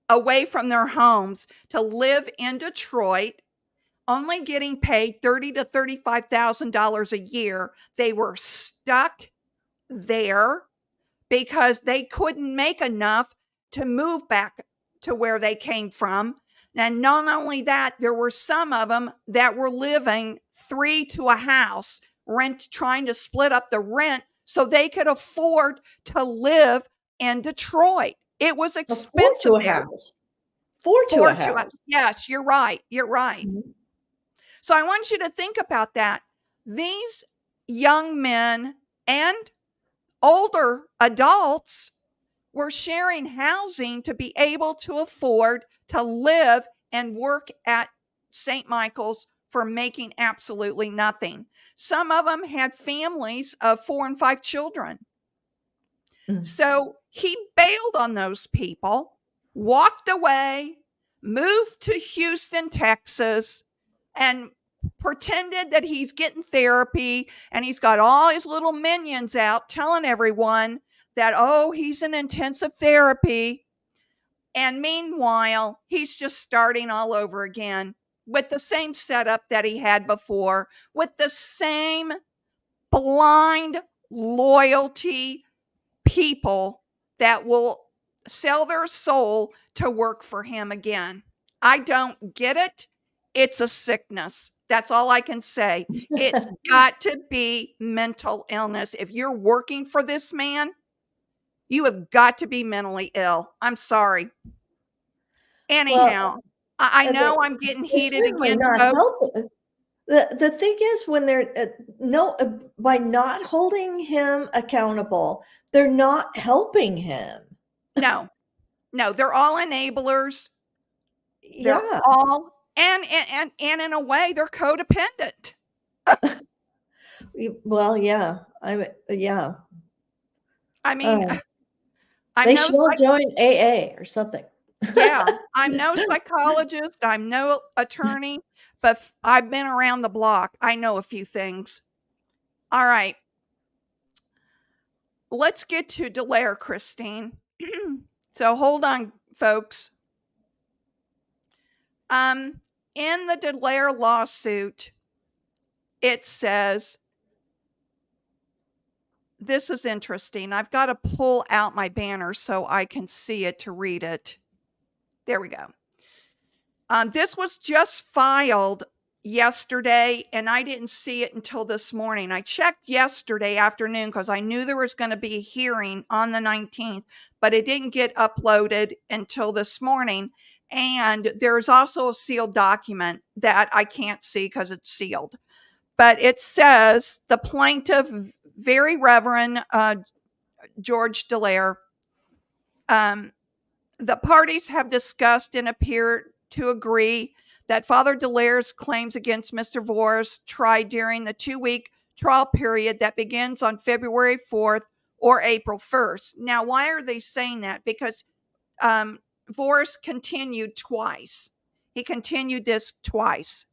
Speaker 1: away from their homes to live in Detroit, only getting paid $30,000 to $35,000 a year. They were stuck there because they couldn't make enough to move back to where they came from. And not only that, there were some of them that were living three to a house, trying to split up the rent so they could afford to live in Detroit. It was
Speaker 2: Afford
Speaker 1: expensive
Speaker 2: to a
Speaker 1: there.
Speaker 2: house. To a
Speaker 1: 4 to a
Speaker 2: house.
Speaker 1: yes, you're right, you're right.
Speaker 2: Mhm.
Speaker 1: So I want you to think about that. These young men and older adults were sharing housing to be able to afford to live and work at St. Michael's for making absolutely nothing. Some of them had families of 4 and 5 children.
Speaker 2: Mm.
Speaker 1: So he bailed on those people, walked away, moved to Houston, Texas, and pretended that he's getting therapy, and he's got all his little minions out telling everyone that, oh, he's in intensive therapy. And meanwhile, he's just starting all over again with the same setup that he had before, with the same blind loyalty people that will sell their soul to work for him again. I don't get it. It's a sickness. That's all I can say. It's got to be mental illness. If you're working for this man, you have got to be mentally ill. I'm sorry.
Speaker 2: Well,
Speaker 1: Anyhow, I
Speaker 2: they
Speaker 1: know I'm getting
Speaker 2: they're
Speaker 1: heated
Speaker 2: certainly
Speaker 1: again,
Speaker 2: not
Speaker 1: folks.
Speaker 2: helping. The thing is, when they're no by not holding him accountable, they're not helping him.
Speaker 1: No, no, they're all enenablers. They're
Speaker 2: Yeah.
Speaker 1: all and in a way, they're codependent.
Speaker 2: Well, yeah. Yeah.
Speaker 1: I mean,
Speaker 2: Uh,
Speaker 1: I'm
Speaker 2: they
Speaker 1: no
Speaker 2: should all
Speaker 1: psych
Speaker 2: join AA or something.
Speaker 1: yeah, I'm no psychologist, I'm no attorney, but I've been around the block. I know a few things. All right. Let's get to Delair, Christine. So hold on, folks. In the Delair lawsuit, it says, this is interesting. I've got to pull out my banner so I can see it to read it. There we go. This was just filed yesterday, and I didn't see it until this morning. I checked yesterday afternoon because I knew there was going to be a hearing on the 19th, but it didn't get uploaded until this morning. And there's also a sealed document that I can't see because it's sealed. But it says the plaintiff, Very Reverend George Delair, the parties have discussed and appear to agree that Father Delair's claims against Mr. Voris tried during the 2-week trial period that begins on February 4th or April 1st. Now, why are they saying that? Because Voris continued twice. He continued this twice.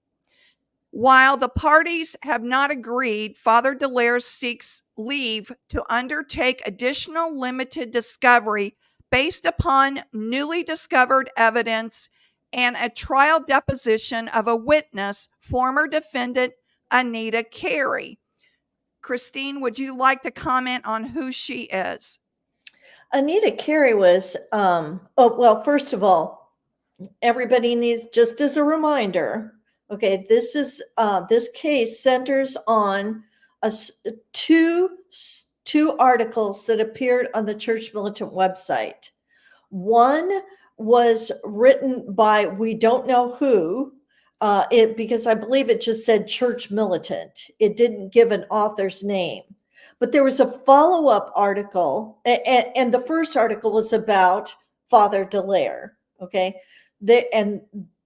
Speaker 1: While the parties have not agreed, Father Delair seeks leave to undertake additional limited discovery based upon newly discovered evidence and a trial deposition of a witness, former defendant Anita Carey. Christine, would you like to comment on who she is?
Speaker 2: Anita Carey was, oh, well, first of all, everybody needs, just as a reminder, okay, this case centers on two articles that appeared on the Church Militant website. One was written by we don't know who, because I believe it just said Church Militant. It didn't give an author's name. But there was a follow-up article, and the first article was about Father Delair. Okay, and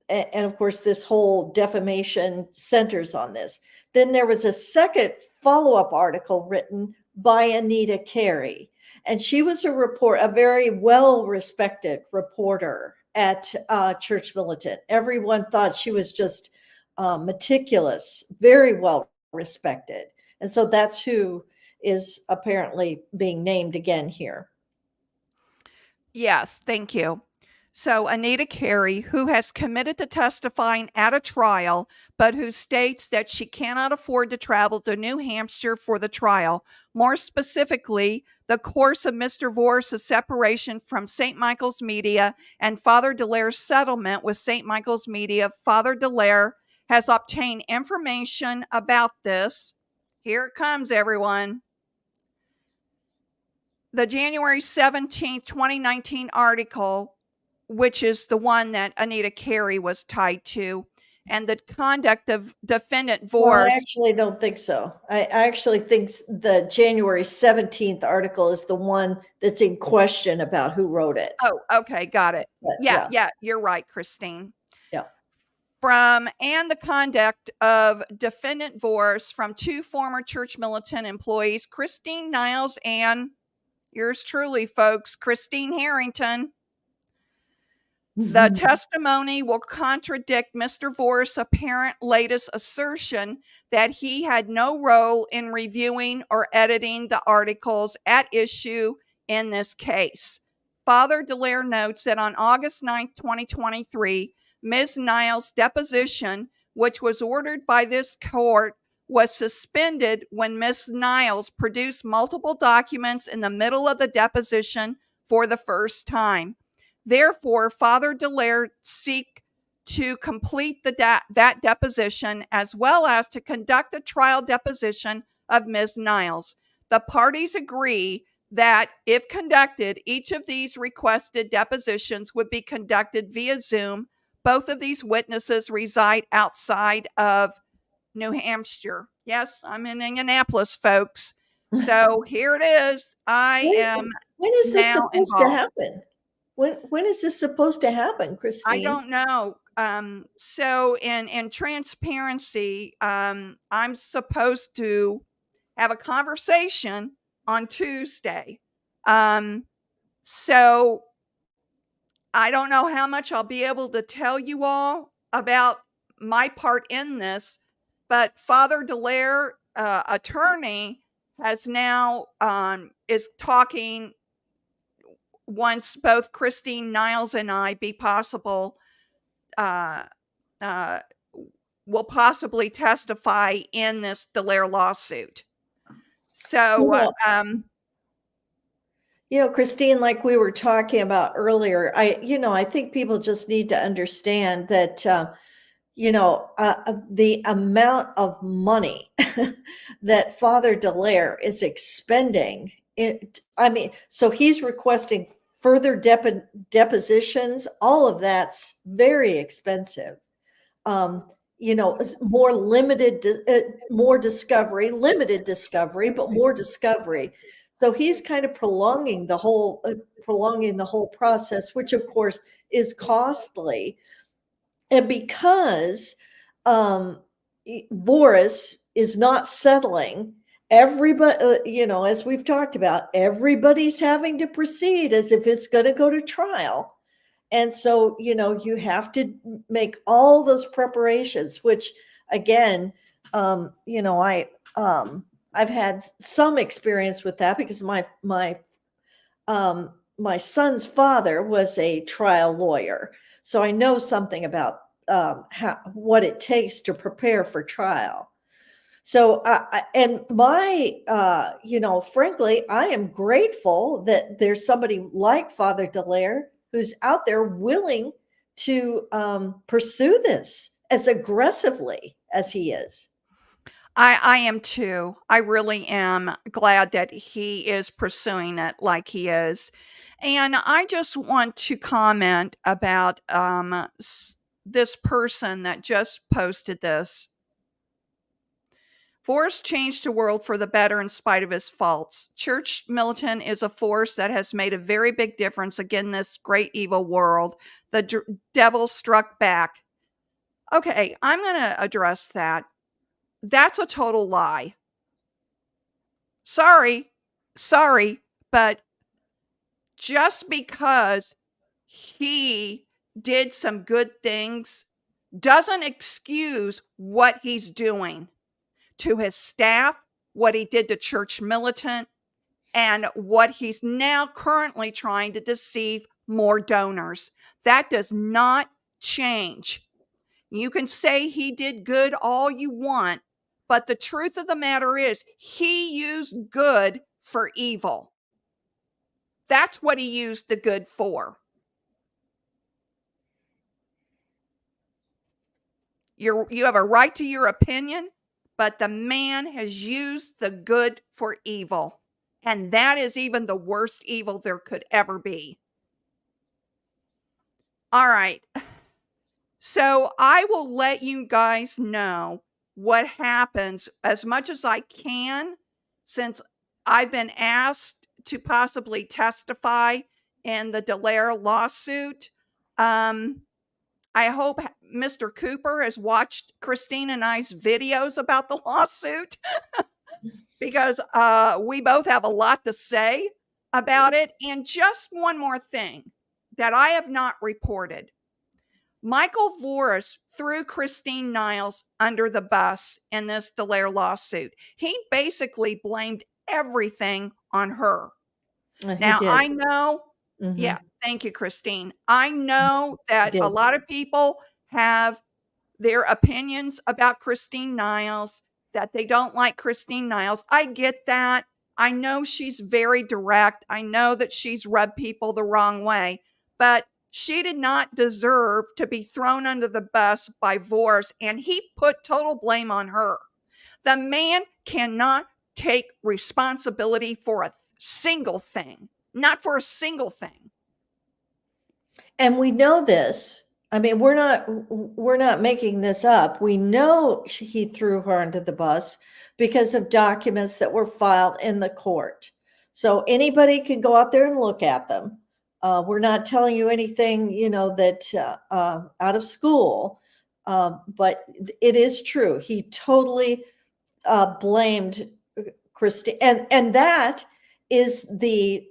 Speaker 2: of course this whole defamation centers on this. Then there was a second follow-up article written by Anita Carey, and she was a very well-respected reporter at Church Militant. Everyone thought she was just meticulous, very well respected, and so that's who is apparently being named again here.
Speaker 1: Yes, thank you. So, Anita Carey, who has committed to testifying at a trial, but who states that she cannot afford to travel to New Hampshire for the trial. More specifically, the course of Mr. Voris' separation from St. Michael's Media and Father Delair's settlement with St. Michael's Media. Father Delair has obtained information about this. Here it comes, everyone. The January 17th, 2019 article which is the one that Anita Carey was tied to, and the conduct of defendant
Speaker 2: Well, I
Speaker 1: Voris.
Speaker 2: actually don't think so. I actually think the January 17th article is the one that's in question about who wrote it.
Speaker 1: Oh, okay, got it.
Speaker 2: But
Speaker 1: Yeah, you're right, Christine.
Speaker 2: yeah.
Speaker 1: And the conduct of defendant Voris from 2 former Church Militant employees, Christine Niles and yours truly, folks, Christine Harrington. The testimony will contradict Mr. Voris' apparent latest assertion that he had no role in reviewing or editing the articles at issue in this case. Father Delair notes that on August 9th, 2023, Ms. Niles' deposition, which was ordered by this court, was suspended when Ms. Niles produced multiple documents in the middle of the deposition for the first time. Therefore, Father Delair seek to complete that deposition as well as to conduct a trial deposition of Ms. Niles. The parties agree that if conducted, each of these requested depositions would be conducted via Zoom. Both of these witnesses reside outside of New Hampshire. Yes, I'm in Indianapolis, folks. So here it is. I am
Speaker 2: When is this
Speaker 1: now
Speaker 2: supposed to
Speaker 1: involved.
Speaker 2: happen? When is this supposed to happen,
Speaker 1: I
Speaker 2: Christine?
Speaker 1: don't know. So in transparency, I'm supposed to have a conversation on Tuesday. So I don't know how much I'll be able to tell you all about my part in this, but Father Delair, attorney, has now is talking once both Christine Niles and I be possible uh, uh, will possibly testify in this Delair lawsuit. So,
Speaker 2: Christine, like we were talking about earlier, I think people just need to understand that, the amount of money that Father Delair is expending. So he's requesting further depositions. All of that's very expensive. More limited, more discovery, limited discovery, but more discovery. So he's kind of prolonging the whole process, which of course is costly. And because Voris is not settling, everybody, as we've talked about, everybody's having to proceed as if it's going to go to trial. And so, you have to make all those preparations, which again, I've had some experience with that because my son's father was a trial lawyer. So I know something about what it takes to prepare for trial. So, frankly, I am grateful that there's somebody like Father Delair who's out there willing to pursue this as aggressively as he is.
Speaker 1: I am too. I really am glad that he is pursuing it like he is. And I just want to comment about this person that just posted this. Voris changed the world for the better in spite of his faults. Church Militant is a force that has made a very big difference again this great evil world. The devil struck back. Okay, I'm going to address that. That's a total lie. Sorry, but just because he did some good things doesn't excuse what he's doing to his staff, what he did to Church Militant, and what he's now currently trying to deceive more donors. That does not change. You can say he did good all you want, but the truth of the matter is he used good for evil. That's what he used the good for. You have a right to your opinion, but the man has used the good for evil. And that is even the worst evil there could ever be. All right. So I will let you guys know what happens as much as I can, since I've been asked to possibly testify in the Delair lawsuit. I hope Mr. Cooper has watched Christine and I's videos about the lawsuit because we both have a lot to say about it. And just one more thing that I have not reported. Michael Voris threw Christine Niles under the bus in this Delair lawsuit. He basically blamed everything on her.
Speaker 2: He
Speaker 1: Now,
Speaker 2: did.
Speaker 1: I know, yeah, thank you, Christine. I know that a lot of people have their opinions about Christine Niles, that they don't like Christine Niles. I get that. I know she's very direct. I know that she's rubbed people the wrong way, but she did not deserve to be thrown under the bus by Voris, and he put total blame on her. The man cannot take responsibility for a single thing, not for a single thing.
Speaker 2: And we know this. I mean, we're not making this up. We know he threw her under the bus because of documents that were filed in the court. So anybody can go out there and look at them. We're not telling you anything, that out of school, but it is true. He totally blamed Christine, and that is the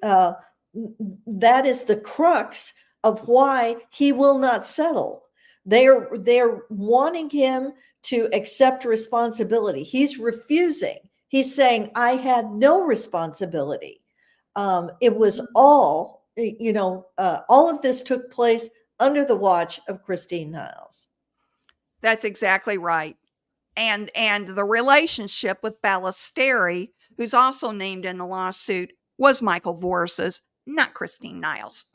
Speaker 2: crux of why he will not settle. They're wanting him to accept responsibility. He's refusing. He's saying, I had no responsibility. It was all, all of this took place under the watch of Christine Niles.
Speaker 1: That's exactly right. And the relationship with Ballesteri, who's also named in the lawsuit, was Michael Voris's, not Christine Niles.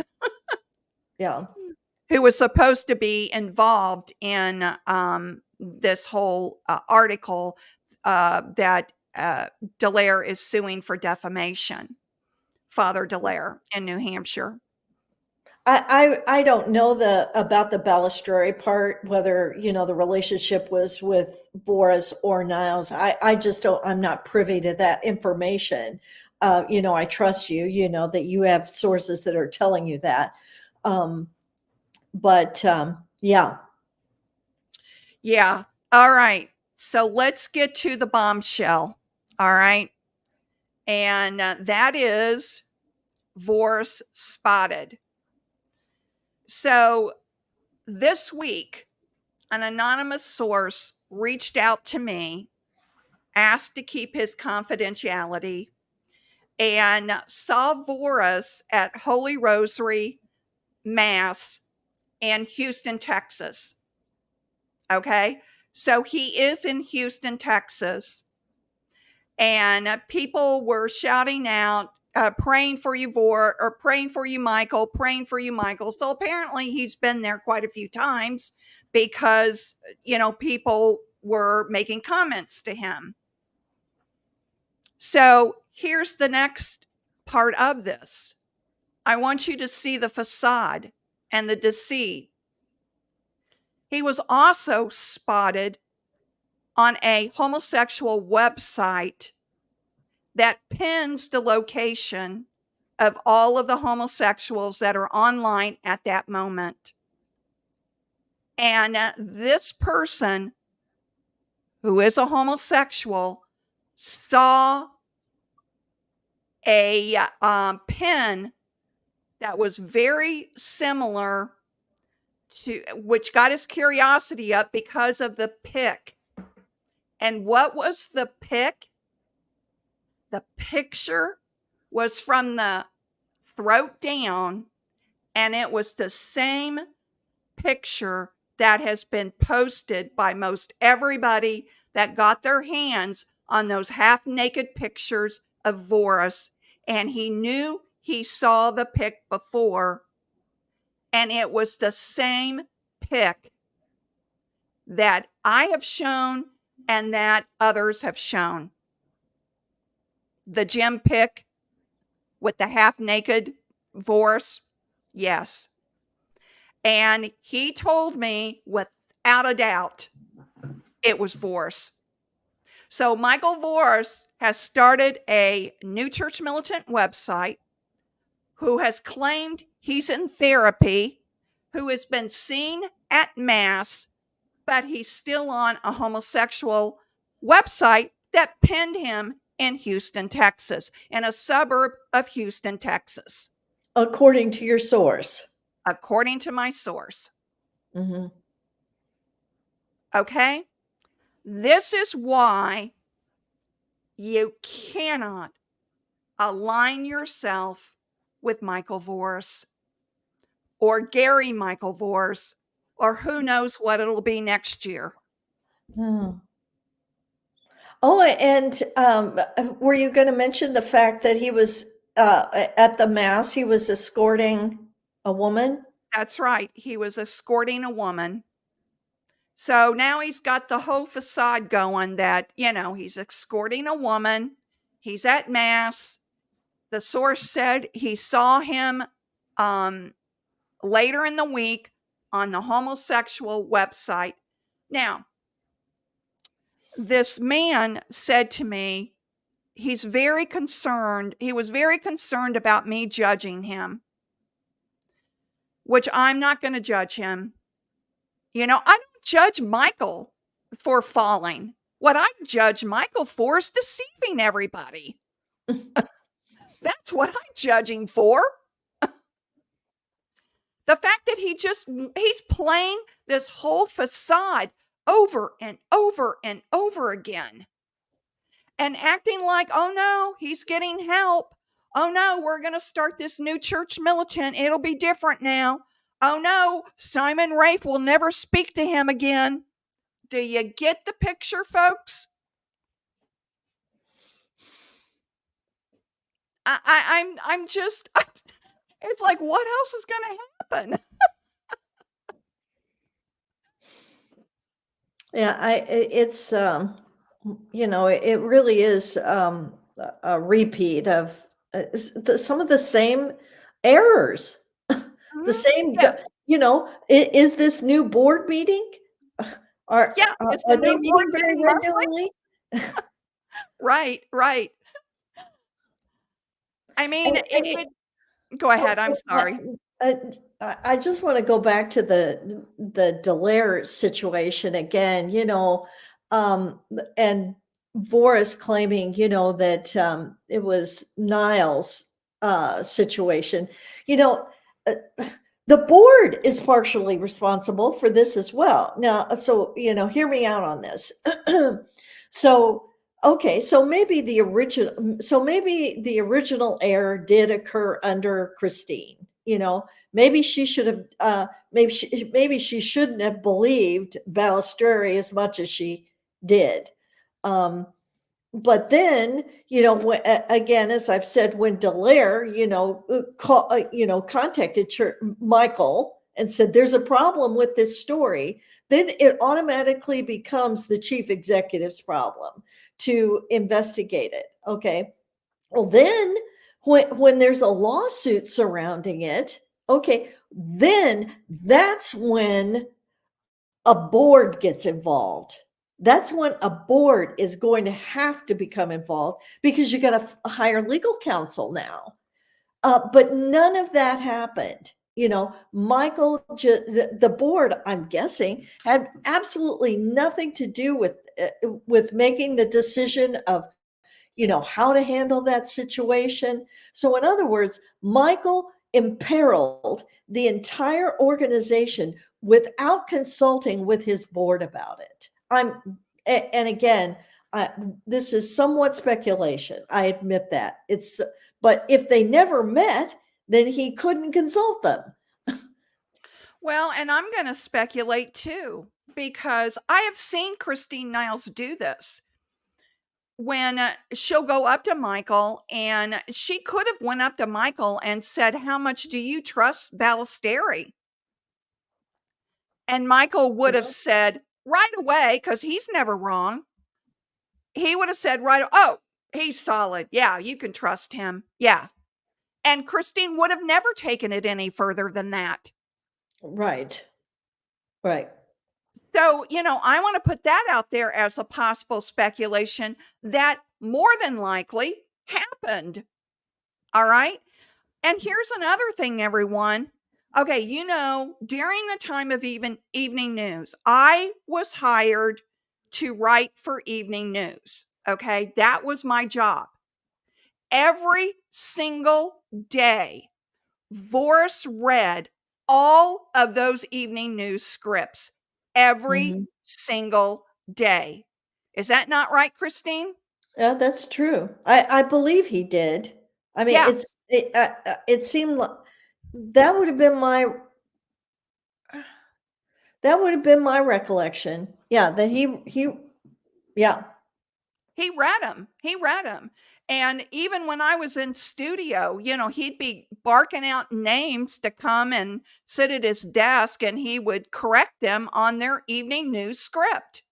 Speaker 2: Yeah.
Speaker 1: Who was supposed to be involved in this whole article that Delair is suing for defamation. Father Delair in New Hampshire.
Speaker 2: I don't know about the Ballesteri part, whether, the relationship was with Voris or Niles. I just don't, I'm not privy to that information. I trust you, that you have sources that are telling you that. Yeah.
Speaker 1: Yeah. All right. So let's get to the bombshell. All right. And that is Voris spotted. So this week, an anonymous source reached out to me, asked to keep his confidentiality, and saw Voris at Holy Rosary Mass in Houston, Texas. Okay. So he is in Houston, Texas. And people were shouting out, praying for you, or praying for you, Michael, praying for you, Michael. So apparently he's been there quite a few times because, people were making comments to him. So here's the next part of this. I want you to see the facade and the deceit. He was also spotted on a homosexual website that pins the location of all of the homosexuals that are online at that moment. And this person, who is a homosexual, saw a pin that was very similar to, which got his curiosity up because of the pic. And what was the pic? The picture was from the throat down, and it was the same picture that has been posted by most everybody that got their hands on those half-naked pictures of Voris, and he knew he saw the pic before, and it was the same pic that I have shown and that others have shown. The gym pic with the half-naked Voris, yes. And he told me without a doubt it was Voris. So Michael Voris has started a new Church Militant website, who has claimed he's in therapy, who has been seen at Mass, but he's still on a homosexual website that pinned him in Houston, Texas, in a suburb of Houston, Texas,
Speaker 2: According to your source.
Speaker 1: according to my source.
Speaker 2: Mm-hmm.
Speaker 1: Okay? This is why you cannot align yourself with Michael Voris or Gary Michael Voris, or who knows what it'll be next year.
Speaker 2: Oh. Oh, and were you going to mention the fact that he was at the Mass, he was escorting a woman?
Speaker 1: That's right. He was escorting a woman. So now he's got the whole facade going that, he's escorting a woman. He's at Mass. The source said he saw him later in the week on the homosexual website. Now, this man said to me, he's very concerned. He was very concerned about me judging him, which I'm not going to judge him. I don't judge Michael for falling. What I judge Michael for is deceiving everybody. That's what I judge him for. The fact that he's playing this whole facade over and over and over again and acting like, oh no, he's getting help. Oh no, we're going to start this new Church Militant. It'll be different now. Oh no, Simon Rafe will never speak to him again. Do you get the picture, folks? I'm just, it's like, what else is going to happen?
Speaker 2: Yeah, it's it really is a repeat of some of the same errors. The same,
Speaker 1: Yeah,
Speaker 2: is this new board meeting? Are
Speaker 1: yeah,
Speaker 2: are
Speaker 1: it's the
Speaker 2: they
Speaker 1: new board
Speaker 2: meeting very
Speaker 1: meeting monthly.
Speaker 2: regularly?
Speaker 1: Right, right. I mean,
Speaker 2: And
Speaker 1: go ahead. I'm sorry.
Speaker 2: uh, I just want to go back to the Delair situation again, and Voris claiming, that it was Niles' situation. You know, uh, the board is partially responsible for this as well. Now, so hear me out on this. So okay, so maybe the original error did occur under Christine. Maybe she should have maybe she shouldn't have believed Balistreri as much as she did. Um, but then, again, as I've said, when Delair, contacted Michael and said, there's a problem with this story, then it automatically becomes the chief executive's problem to investigate it. Okay. Well, then when there's a lawsuit surrounding it, okay, then that's when a board gets involved. That's when a board is going to have to become involved because you got to hire legal counsel now. But none of that happened. Michael, the board, I'm guessing, had absolutely nothing to do with making the decision of how to handle that situation. So, in other words, Michael imperiled the entire organization without consulting with his board about it. And again, this is somewhat speculation. I admit that but if they never met, then he couldn't consult them.
Speaker 1: Well, and I'm going to speculate too, because I have seen Christine Niles do this. When she'll go up to Michael, and she could have went up to Michael and said, how much do you trust Balistreri? And Michael would have said right away, because he's never wrong. He would have said oh, he's solid. Yeah, you can trust him. Yeah. And Christine would have never taken it any further than that.
Speaker 2: Right. Right.
Speaker 1: So, I want to put that out there as a possible speculation that more than likely happened. All right. And here's another thing, everyone. Okay, during the time of evening news, I was hired to write for evening news. Okay, that was my job. Every single day, Voris read all of those evening news scripts every
Speaker 2: Mhm.
Speaker 1: single day. Is that not right, Christine?
Speaker 2: Yeah, that's true. I believe he did. I mean,
Speaker 1: Yeah,
Speaker 2: it seemed like that would have been my that would have been my recollection. Yeah, that he yeah.
Speaker 1: he read them. He read them. And even when I was in studio, he'd be barking out names to come and sit at his desk and he would correct them on their evening news script.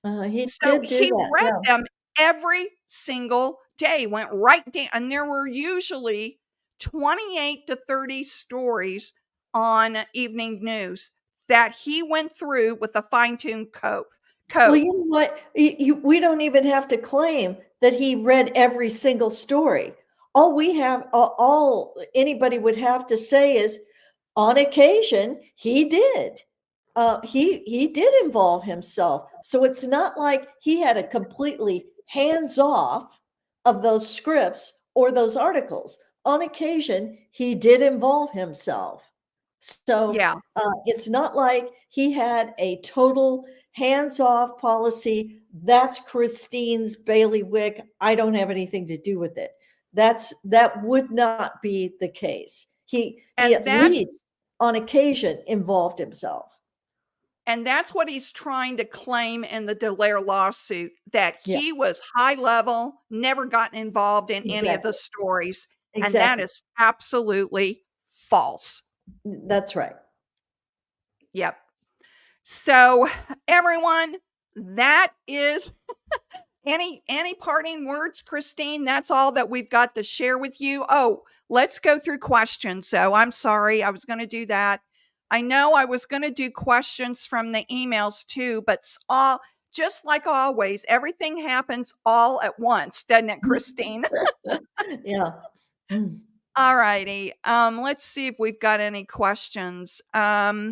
Speaker 2: He
Speaker 1: So
Speaker 2: did do
Speaker 1: he
Speaker 2: that,
Speaker 1: read
Speaker 2: yeah.
Speaker 1: them every single day, went right down, and there were usually 28 to 30 stories on evening news that he went through with a fine-tuned
Speaker 2: Well,
Speaker 1: code.
Speaker 2: you know what? We don't even have to claim that he read every single story. All anybody would have to say is, on occasion, he did. He did involve himself. So it's not like he had a completely hands off of those scripts or those articles. On occasion, he did involve himself. So
Speaker 1: Yeah.
Speaker 2: it's not like he had a total hands off policy. That's Christine's bailiwick. I don't have anything to do with it. That would not be the case. He
Speaker 1: And
Speaker 2: at
Speaker 1: that's
Speaker 2: least on occasion involved himself.
Speaker 1: and that's what he's trying to claim in the Delair lawsuit, that
Speaker 2: Yeah,
Speaker 1: he was high level, never gotten involved in any of the
Speaker 2: exactly.
Speaker 1: stories, and that
Speaker 2: Exactly.
Speaker 1: is absolutely false.
Speaker 2: That's right.
Speaker 1: Yep. So, everyone, that is any parting words, Christine? That's all that we've got to share with you. Oh, let's go through questions. So, I'm sorry, I was going to do that. I know I was going to do questions from the emails too, but all just like always, everything happens all at once, doesn't it, Christine?
Speaker 2: Yeah. Mm.
Speaker 1: All righty. Let's see if we've got any questions. Uh,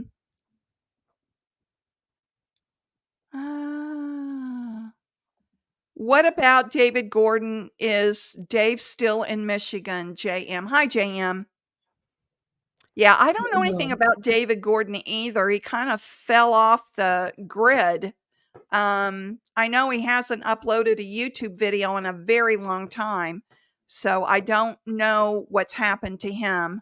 Speaker 1: What about David Gordon? Is Dave still in Michigan? JM. Hi, JM. Yeah, I don't know anything
Speaker 2: No.
Speaker 1: about David Gordon either. He kind of fell off the grid. I know he hasn't uploaded a YouTube video in a very long time, so I don't know what's happened to him.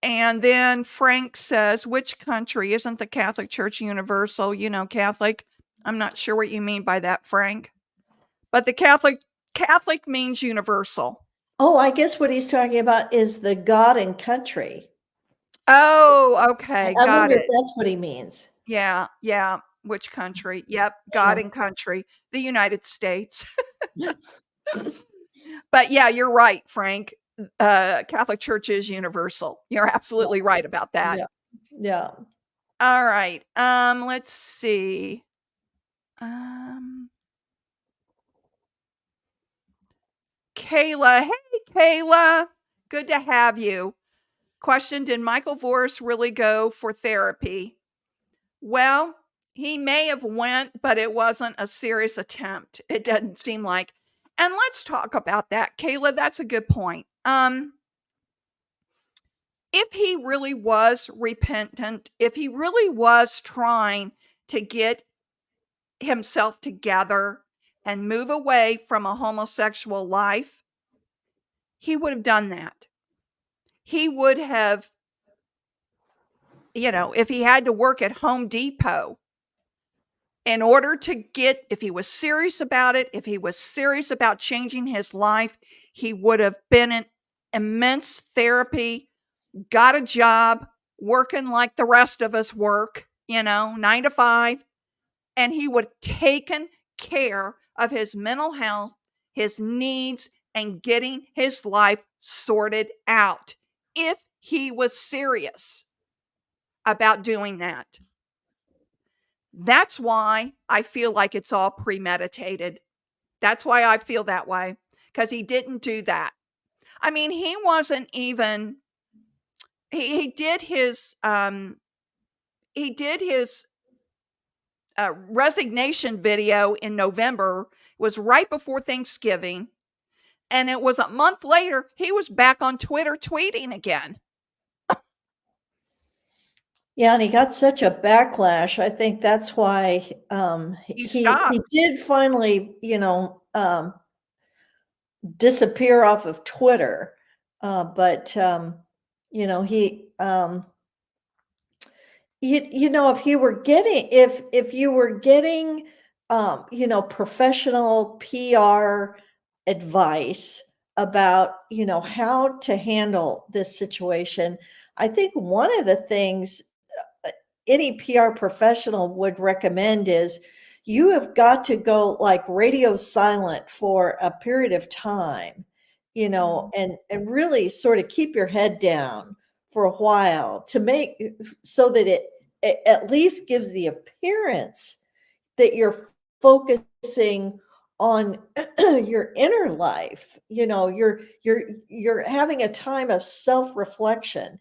Speaker 1: And then Frank says, which country isn't the Catholic Church universal? Catholic. I'm not sure what you mean by that, Frank. But the Catholic means universal.
Speaker 2: Oh, I guess what he's talking about is the God and country.
Speaker 1: Oh, okay,
Speaker 2: I
Speaker 1: got
Speaker 2: wonder if
Speaker 1: it.
Speaker 2: that's what he means.
Speaker 1: Yeah, yeah. Which country? Yep, God
Speaker 2: Yeah.
Speaker 1: and country, the United States. But yeah, you're right, Frank. Catholic Church is universal. You're absolutely right about that.
Speaker 2: Yeah. Yeah.
Speaker 1: All right. Let's see. Um, Kayla. Hey, Kayla. Good to have you. Question: did Michael Voris really go for therapy? Well, he may have went, but it wasn't a serious attempt. It doesn't seem like. And let's talk about that, Kayla. That's a good point. If he really was repentant, if he really was trying to get himself together and move away from a homosexual life, he would have done that. He would have, if he had to work at Home Depot in order to get, if he was serious about it, if he was serious about changing his life, he would have been in immense therapy, got a job, working like the rest of us work, 9 to 5, and he would have taken care of his mental health, his needs, and getting his life sorted out if he was serious about doing that. That's why I feel like it's all premeditated. That's why I feel that way, because he didn't do that. I mean, he wasn't even he did his resignation video in November. It was right before Thanksgiving, and it was a month later he was back on Twitter tweeting again.
Speaker 2: Yeah, and he got such a backlash. I think that's why
Speaker 1: He
Speaker 2: he
Speaker 1: stopped.
Speaker 2: did finally, disappear off of Twitter. But you know, he if he were getting if you were getting professional PR advice about, how to handle this situation, I think one of the things any PR professional would recommend is you have got to go like radio silent for a period of time,
Speaker 1: Mhm.
Speaker 2: and really sort of keep your head down for a while to make so that it at least gives the appearance that you're focusing on your inner life. You're having a time of self-reflection.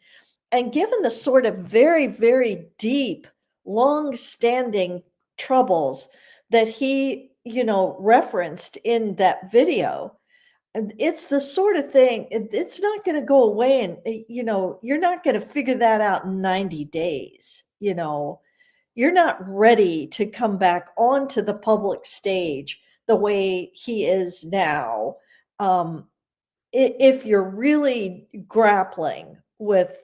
Speaker 2: And given the sort of very, very deep, long-standing troubles that he, referenced in that video, and it's the sort of thing, it's not going to go away. And, you're not going to figure that out in 90 days. You're not ready to come back onto the public stage the way he is now. If you're really grappling with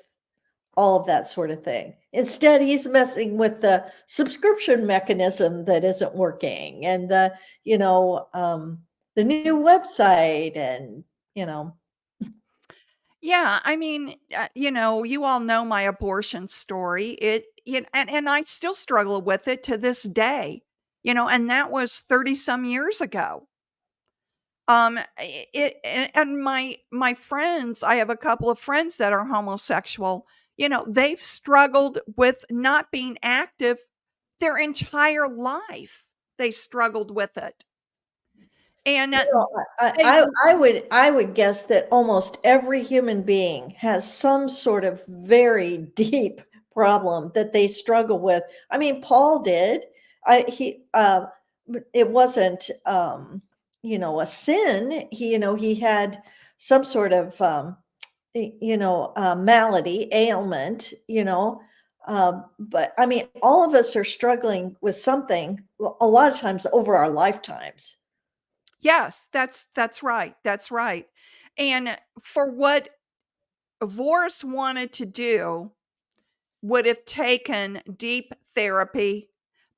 Speaker 2: all of that sort of thing. Instead, he's messing with the subscription mechanism that isn't working, and the new website, and you know,
Speaker 1: Yeah, I mean, you all know my abortion story. And I still struggle with it to this day. And that was 30 some years ago. And my friends, I have a couple of friends that are homosexual. They've struggled with not being active their entire life. They struggled with it. And they
Speaker 2: I would guess that almost every human being has some sort of very deep problem that they struggle with. I mean, Paul did. But it wasn't a sin. He had some sort of malady, ailment. But I mean, all of us are struggling with something a lot of times over our lifetimes.
Speaker 1: Yes, that's right. That's right. And for what Voris wanted to do would have taken deep therapy,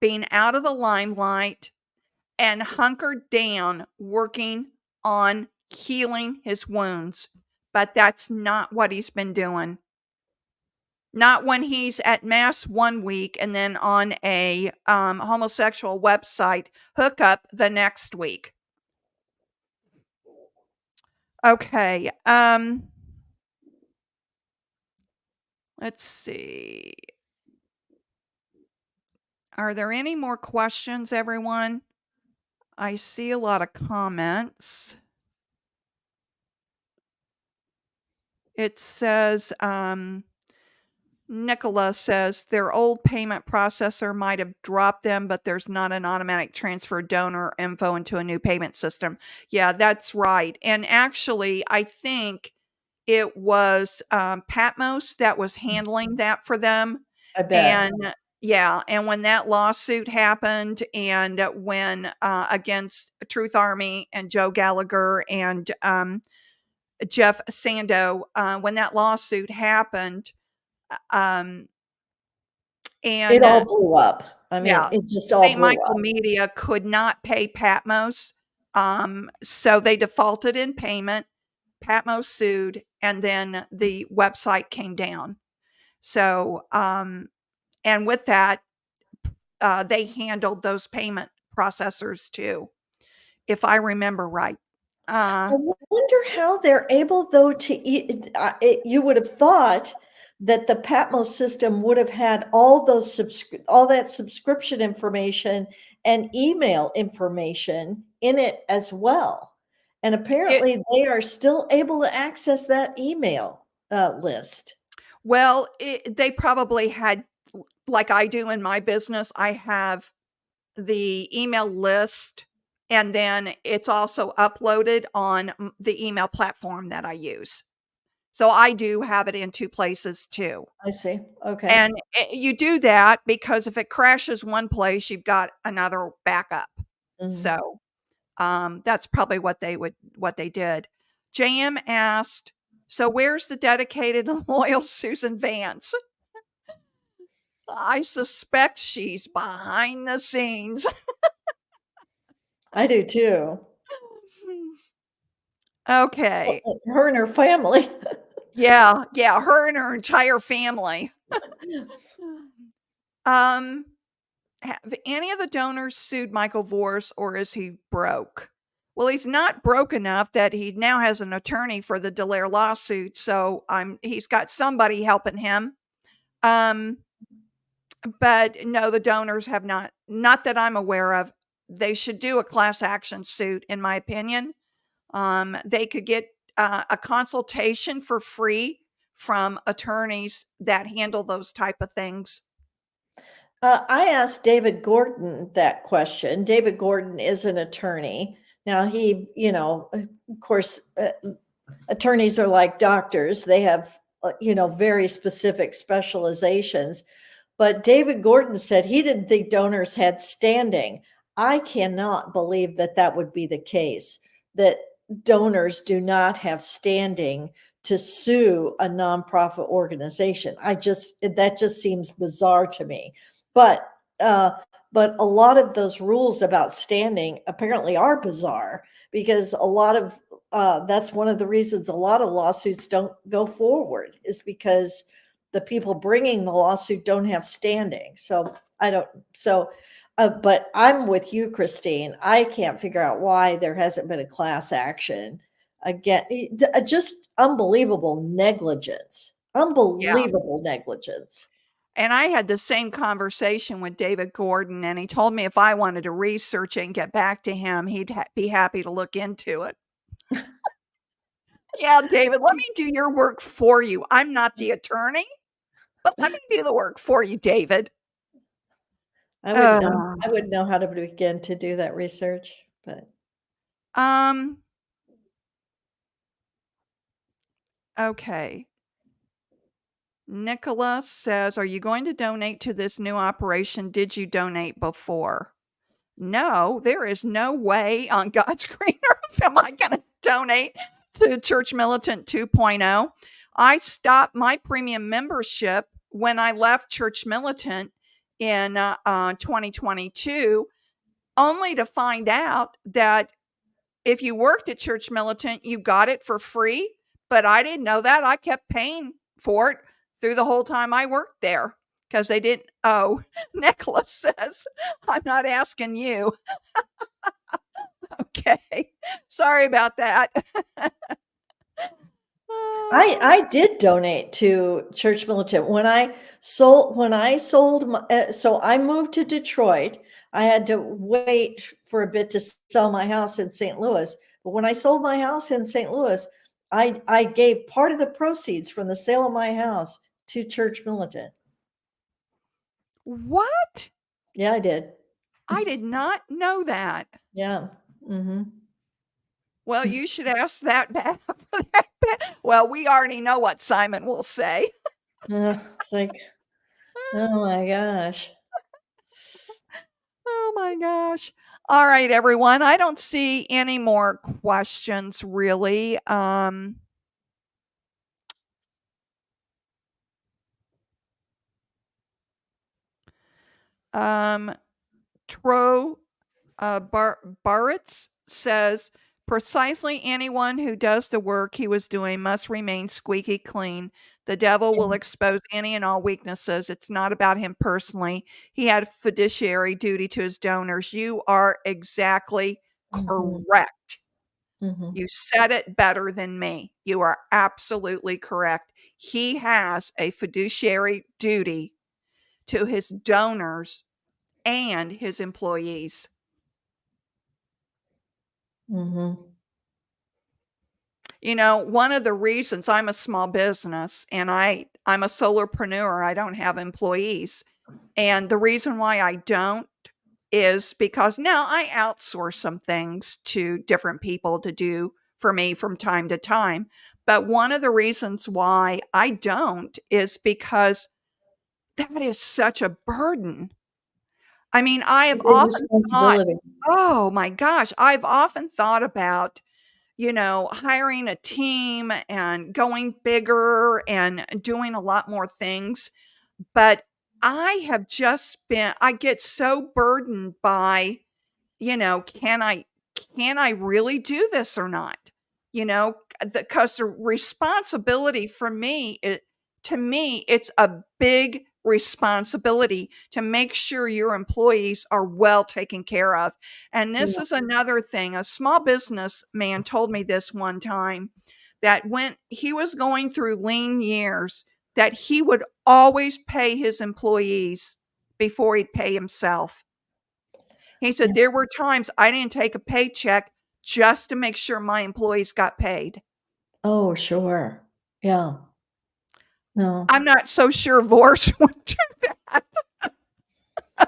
Speaker 1: being out of the limelight, and hunkered down working on healing his wounds. But that's not what he's been doing. Not when he's at mass one week and then on a homosexual website hookup the next week. Okay. Let's see. Are there any more questions, everyone? I see a lot of comments. It says, Nicola says their old payment processor might have dropped them, but there's not an automatic transfer donor info into a new payment system. Yeah, that's right. And actually, I think it was Patmos that was handling that for them.
Speaker 2: I bet.
Speaker 1: And yeah, and when that lawsuit happened, and when against Truth Army and Joe Gallagher and Jeff Sando, when that lawsuit happened, um,
Speaker 2: It
Speaker 1: and
Speaker 2: all blew up. I mean,
Speaker 1: yeah,
Speaker 2: it just all
Speaker 1: St.
Speaker 2: blew
Speaker 1: Michael
Speaker 2: up.
Speaker 1: Media could not pay Patmos, so they defaulted in payment. Patmos sued, and then the website came down. So, and with that, they handled those payment processors too, if I remember right.
Speaker 2: I
Speaker 1: Uh,
Speaker 2: wonder how they're able, though, you would have thought that the Patmos system would have had all that subscription information and email information in it as well. And
Speaker 1: it
Speaker 2: apparently they are still able to access that email list.
Speaker 1: well, they probably had, like I do in my business, I have the email list, and then it's also uploaded on the email platform that I use. So I do have it in 2 places too.
Speaker 2: I see. Okay.
Speaker 1: And you do that because if it crashes one place, you've got another backup.
Speaker 2: Mhm.
Speaker 1: So, that's probably what they did. JM asked, "So where's the dedicated and loyal Susan Vance?" I suspect she's behind the scenes.
Speaker 2: I do too.
Speaker 1: Okay.
Speaker 2: Her and her family.
Speaker 1: Yeah, yeah, her and her entire family. Um, have any of the donors sued Michael Voris, or is he broke? Well, he's not broke enough that he now has an attorney for the Delair lawsuit, so he's got somebody helping him. Um, but no, the donors have not that I'm aware of. They should do a class action suit, in my opinion. They could get a consultation for free from attorneys that handle those type of things.
Speaker 2: I asked David Gordon that question. David Gordon is an attorney. Now, of course, attorneys are like doctors. They have, very specific specializations. But David Gordon said he didn't think donors had standing. I cannot believe that that would be the case, that donors do not have standing to sue a nonprofit organization. That just seems bizarre to me. But uh, but a lot of those rules about standing apparently are bizarre because that's one of the reasons a lot of lawsuits don't go forward is because the people bringing the lawsuit don't have standing. So I don't, so, but I'm with you, Christine. I can't figure out why there hasn't been a class action. Again, just unbelievable negligence,
Speaker 1: Yeah.
Speaker 2: unbelievable negligence.
Speaker 1: And I had the same conversation with David Gordon, and he told me if I wanted to research it and get back to him, he'd be happy to look into it. Yeah, David, let me do your work for you. I'm not the attorney, but let me do the work for you, David.
Speaker 2: I wouldn't know.
Speaker 1: Uh,
Speaker 2: I wouldn't know how to begin to do that research, but
Speaker 1: um, okay. Nicholas says, "Are you going to donate to this new operation? Did you donate before?" No, there is no way on God's green earth am I going to donate to Church Militant 2.0. I stopped my premium membership when I left Church Militant in 2022, only to find out that if you worked at Church Militant, you got it for free. But I didn't know that. I kept paying for it through the whole time I worked there because they didn't. Oh, Nicholas says, I'm not asking you. Okay. Sorry about that.
Speaker 2: I did donate to Church Militant when I sold so I moved to Detroit. I had to wait for a bit to sell my house in St. Louis. But when I sold my house in St. Louis, I gave part of the proceeds from the sale of my house to Church Militant.
Speaker 1: What?
Speaker 2: Yeah, I did.
Speaker 1: I did not know that.
Speaker 2: Yeah. Hmm.
Speaker 1: Well, you should ask that back. Well, we already know what Simon will say.
Speaker 2: It's like, oh my gosh.
Speaker 1: Oh my gosh. All right, everyone. I don't see any more questions really. Um, Tro Baritz says, precisely anyone who does the work he was doing must remain squeaky clean. The devil will expose any and all weaknesses. It's not about him personally. He had fiduciary duty to his donors. You are exactly
Speaker 2: Mhm.
Speaker 1: correct.
Speaker 2: Mhm.
Speaker 1: You said it better than me. You are absolutely correct. He has a fiduciary duty to his donors and his employees.
Speaker 2: Mhm.
Speaker 1: You know, one of the reasons I'm a small business and I'm a solopreneur, I don't have employees. And the reason why I don't is because now I outsource some things to different people to do for me from time to time. But one of the reasons why I don't is because that is such a burden. I mean, I
Speaker 2: A
Speaker 1: have
Speaker 2: big
Speaker 1: often thought,
Speaker 2: responsibility.
Speaker 1: oh my gosh, I've often thought about, hiring a team and going bigger and doing a lot more things. But I get so burdened by, can I really do this or not? You know, because the responsibility for me, to me, it's a big responsibility to make sure your employees are well taken care of. And this
Speaker 2: Yeah.
Speaker 1: is another thing. A small business man told me this one time that when he was going through lean years, that he would always pay his employees before he'd pay himself. He
Speaker 2: Yeah.
Speaker 1: said, "There were times I didn't take a paycheck just to make sure my employees got paid."
Speaker 2: Oh, sure. Yeah. No.
Speaker 1: I'm not so sure Voris would do that.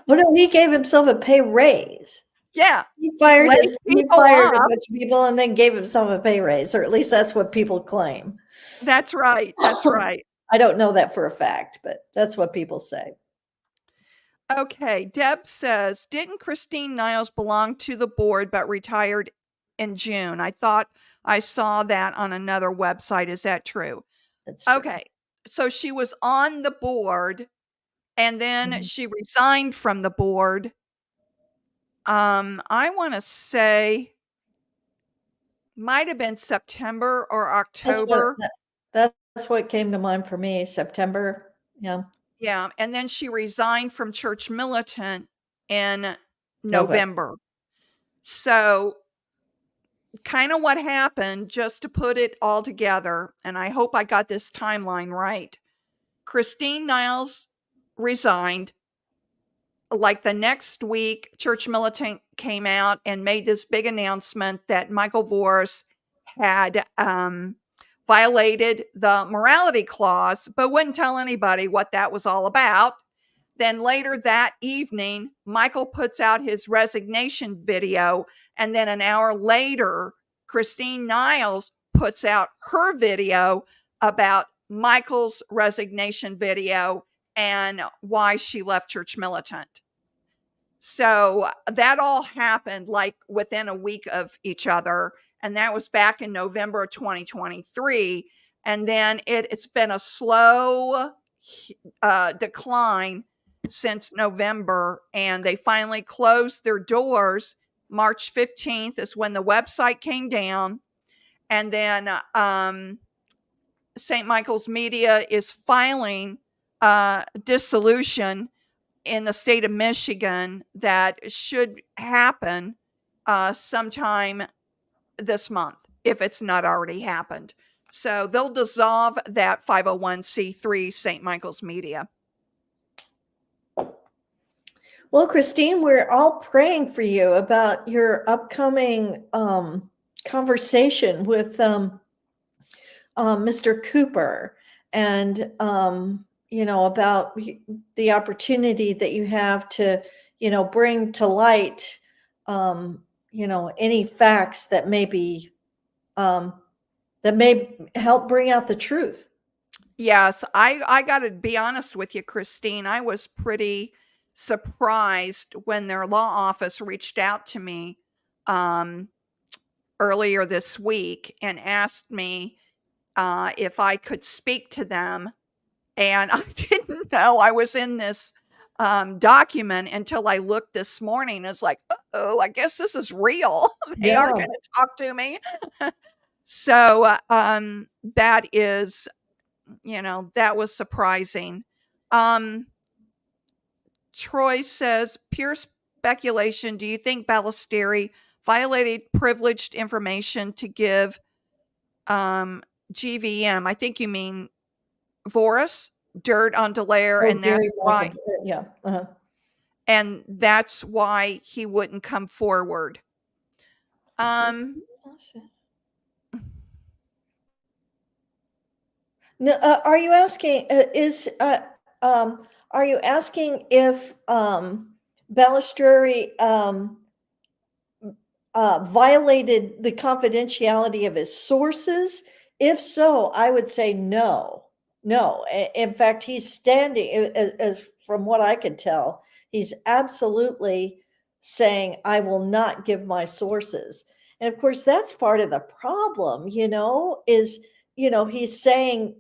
Speaker 2: Oh, no, he gave himself a pay raise.
Speaker 1: Yeah.
Speaker 2: He
Speaker 1: He
Speaker 2: fired
Speaker 1: laid
Speaker 2: he
Speaker 1: people
Speaker 2: fired a
Speaker 1: off.
Speaker 2: bunch of people and then gave himself a pay raise, or at least that's what people claim.
Speaker 1: That's right, that's right.
Speaker 2: I don't know that for a fact, but that's what people say.
Speaker 1: Okay, Deb says, "Didn't Christine Niles belong to the board but retired in June? I thought I saw that on another website. Is that true?"
Speaker 2: That's true.
Speaker 1: Okay, so she was on the board, and then
Speaker 2: Mhm.
Speaker 1: she resigned from the board. I wanna say might have been September or
Speaker 2: That's what
Speaker 1: October.
Speaker 2: that's what came to mind for me, September. Yeah,
Speaker 1: Yeah, and then she resigned from Church Militant in
Speaker 2: November.
Speaker 1: November. So, kinda what happened, just to put it all together, and I hope I got this timeline right. Christine Niles resigned. Like the next week, Church Militant came out and made this big announcement that Michael Voris had violated the morality clause, but wouldn't tell anybody what that was all about. Then later that evening, Michael puts out his resignation video. And then an hour later, Christine Niles puts out her video about Michael's resignation video and why she left Church Militant. So that all happened like within a week of each other. And that was back in November of 2023. And then it's been a slow decline since November. And they finally closed their doors. March 15th is when the website came down. And then St. Michael's Media is filing dissolution in the state of Michigan that should happen sometime this month, if it's not already happened. So they'll dissolve that 501c3 St. Michael's Media.
Speaker 2: Well, Christine, we're all praying for you about your upcoming conversation with Mr. Cooper, and about the opportunity that you have to bring to light any facts that may be um, that may help bring out the truth.
Speaker 1: Yes, I got to be honest with you, Christine. I was pretty surprised when their law office reached out to me um, earlier this week and asked me if I could speak to them. And I didn't know I was in this document until I looked this morning. It's like, oh, I guess this is real. They are
Speaker 2: Yeah.
Speaker 1: going to talk to me. So that is, that was surprising. Um, Troy says, pure speculation. Do you think Ballesteri violated privileged information to give GVM, I think you mean Voris, dirt on Delair,
Speaker 2: Oh,
Speaker 1: and that's
Speaker 2: Gary
Speaker 1: why
Speaker 2: Michael, yeah, uh-huh.
Speaker 1: He wouldn't come forward. Um
Speaker 2: No, are you asking, are you asking if, Balistreri, violated the confidentiality of his sources? If so, I would say no. No. In fact, he's standing, as from what I could tell, he's absolutely saying, I will not give my sources. And of course, that's part of the problem, is, he's saying,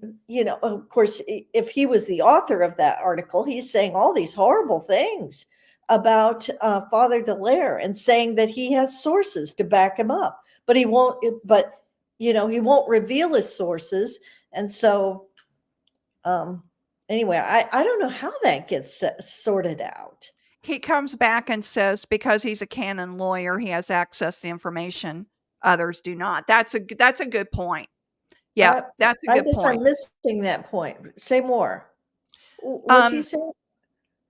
Speaker 2: of course, if he was the author of that article, he's saying all these horrible things about Father Delair and saying that he has sources to back him up, but he won't. But he won't reveal his sources, and so anyway, I don't know how that gets sorted out.
Speaker 1: he comes back and says because he's a canon lawyer, he has access to information others do not. That's a good point. Yeah,
Speaker 2: I,
Speaker 1: that's a
Speaker 2: I
Speaker 1: good
Speaker 2: guess I'm
Speaker 1: point.
Speaker 2: missing that point. Say more. What's he
Speaker 1: Um,
Speaker 2: saying?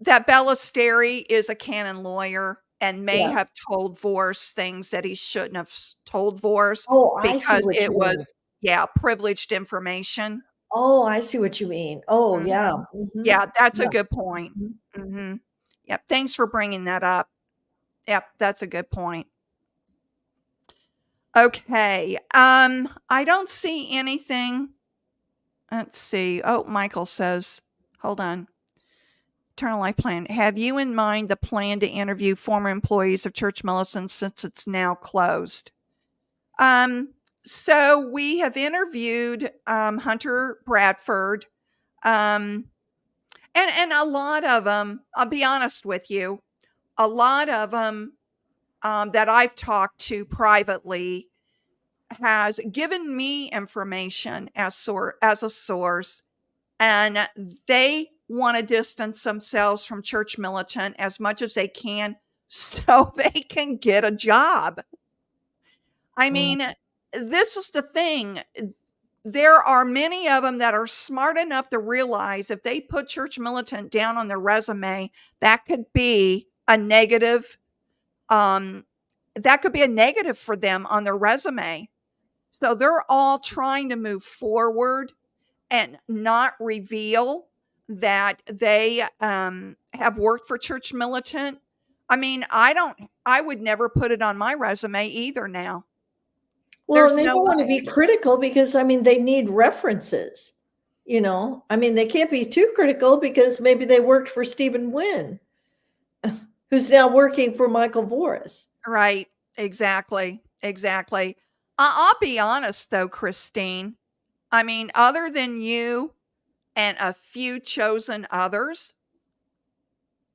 Speaker 1: that Ballesteri is a canon lawyer and may
Speaker 2: Yeah.
Speaker 1: have told Voris things that he shouldn't have told Voris
Speaker 2: Oh, I see
Speaker 1: because
Speaker 2: what
Speaker 1: it
Speaker 2: you mean.
Speaker 1: was, yeah, privileged information.
Speaker 2: Oh, I see what you mean. Oh, yeah.
Speaker 1: Mhm.
Speaker 2: Hmm.
Speaker 1: Yeah, that's a
Speaker 2: Yeah.
Speaker 1: good point.
Speaker 2: Mhm.
Speaker 1: Mhm. Yep, thanks for bringing that up. Yep, that's a good point. Okay, I don't see anything. Let's see. Oh, Michael says, hold on. Eternal Life Plan. Have you in mind the plan to interview former employees of Church Militant since it's now closed? So we have interviewed Hunter Bradford, and a lot of them. I'll be honest with you, a lot of them that I've talked to privately has given me information as a source, and they want to distance themselves from Church Militant as much as they can so they can get a job. I
Speaker 2: Mm.
Speaker 1: mean, this is the thing. There are many of them that are smart enough to realize if they put Church Militant down on their resume, that could be a negative. Um, that could be a negative for them on their resume. So they're all trying to move forward and not reveal that they have worked for Church Militant. I mean, I would never put it on my resume either now.
Speaker 2: Well,
Speaker 1: There's
Speaker 2: and they
Speaker 1: no
Speaker 2: don't want to
Speaker 1: way.
Speaker 2: be critical because, I mean, they need references. I mean, they can't be too critical because maybe they worked for Stephen Wynn, who's now working for Michael Voris.
Speaker 1: Right. Exactly. Exactly. I'll be honest though, Christine. I mean, other than you and a few chosen others,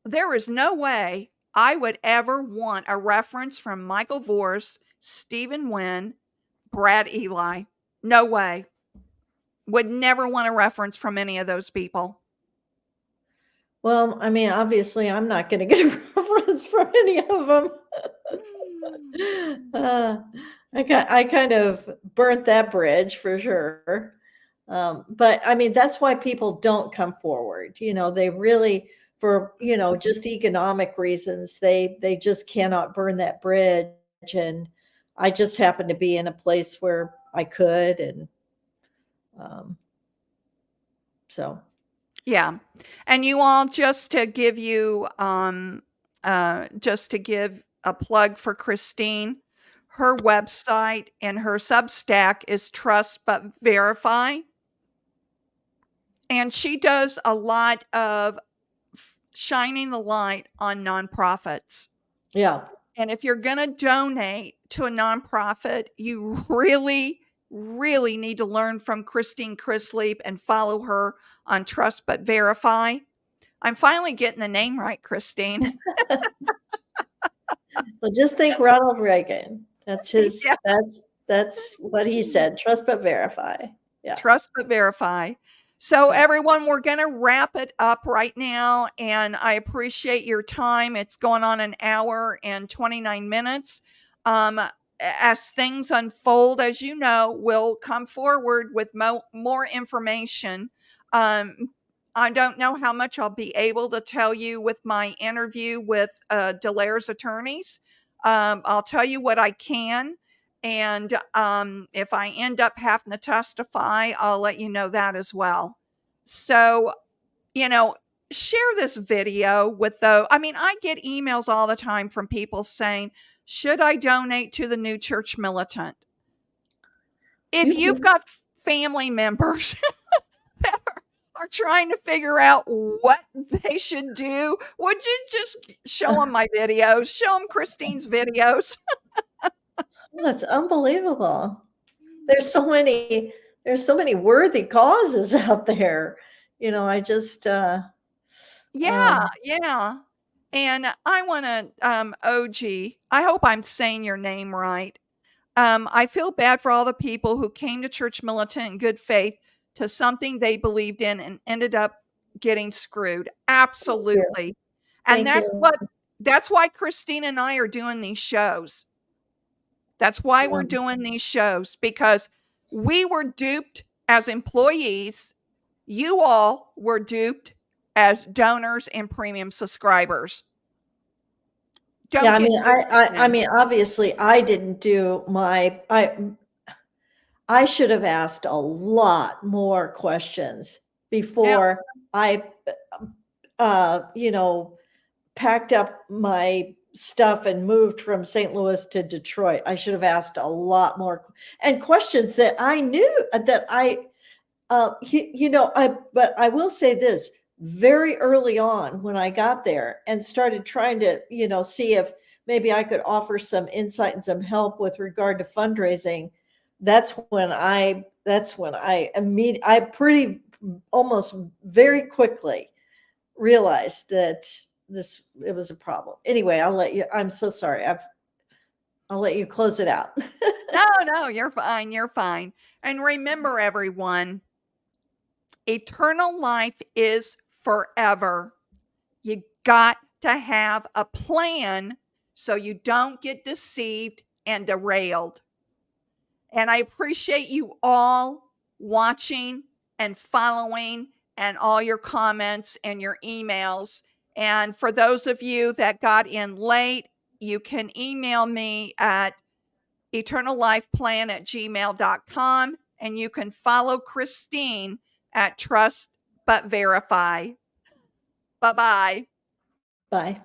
Speaker 1: there is no way I would ever want a reference from Michael Voris, Stephen Wynn, Brad Ely. No way. Would never want a reference from any of those people.
Speaker 2: Well, I mean, obviously, I'm not going to get a reference from any of them. uh, I kind of burnt that bridge for sure. But I mean, that's why people don't come forward. They really, for just economic reasons, they just cannot burn that bridge. And I just happened to be in a place where I could, and um, so
Speaker 1: Yeah. And you all, just to give a plug for Christine, her website and her Substack is Trust But Verify. And she does a lot of shining the light on nonprofits.
Speaker 2: yeah.
Speaker 1: And if you're going to donate to a nonprofit, you really, really need to learn from Christine Chrisleap and follow her on Trust But Verify. I'm finally getting the name right, Christine.
Speaker 2: Well, just think Ronald Reagan. That's his.
Speaker 1: Yeah.
Speaker 2: That's what he said. Trust but verify. Yeah.
Speaker 1: Trust But Verify. So,
Speaker 2: Yeah.
Speaker 1: everyone, we're going to wrap it up right now. And I appreciate your time. It's going on an hour and 29 minutes. as things unfold, as you know, we'll come forward with more information. I don't know how much I'll be able to tell you with my interview with Delair's attorneys. I'll tell you what I can. And if I end up having to testify, I'll let you know that as well. So, you know, share this video with I mean, I get emails all the time from people saying, should I donate to the new Church Militant? If you've got family members that are trying to figure out what they should do, would you just show them my videos? Show them Christine's videos.
Speaker 2: That's unbelievable. There's so many worthy causes out there. I just
Speaker 1: Yeah, yeah. And I want to, OG, I hope I'm saying your name right. I feel bad for all the people who came to Church Militant in good faith to something they believed in and ended up getting screwed.
Speaker 2: thank you.
Speaker 1: Absolutely. And
Speaker 2: Thank you.
Speaker 1: that's why Christine and I are doing these shows. That's why we're
Speaker 2: Yeah.
Speaker 1: doing these shows, because we were duped as employees. You all were duped as donors and premium subscribers.
Speaker 2: Yeah,
Speaker 1: Don't
Speaker 2: I
Speaker 1: get
Speaker 2: mean,
Speaker 1: duped
Speaker 2: I
Speaker 1: again.
Speaker 2: mean, obviously, I didn't do I should have asked a lot more questions
Speaker 1: Yeah.
Speaker 2: before I, you know, packed up my stuff and moved from St. Louis to Detroit. I should have asked a lot more and questions that I knew that but I will say this, very early on when I got there and started trying to, see if maybe I could offer some insight and some help with regard to fundraising. I pretty almost very quickly realized that it was a problem. Anyway, I'm so sorry. I'll let you close it out.
Speaker 1: No, no, you're fine. You're fine. And remember, everyone, eternal life is forever. You got to have a plan so you don't get deceived and derailed. And I appreciate you all watching and following and all your comments and your emails. And for those of you that got in late, you can email me at eternallifeplan@gmail.com, and you can follow Christine at Trust But Verify. Bye bye.
Speaker 2: Bye.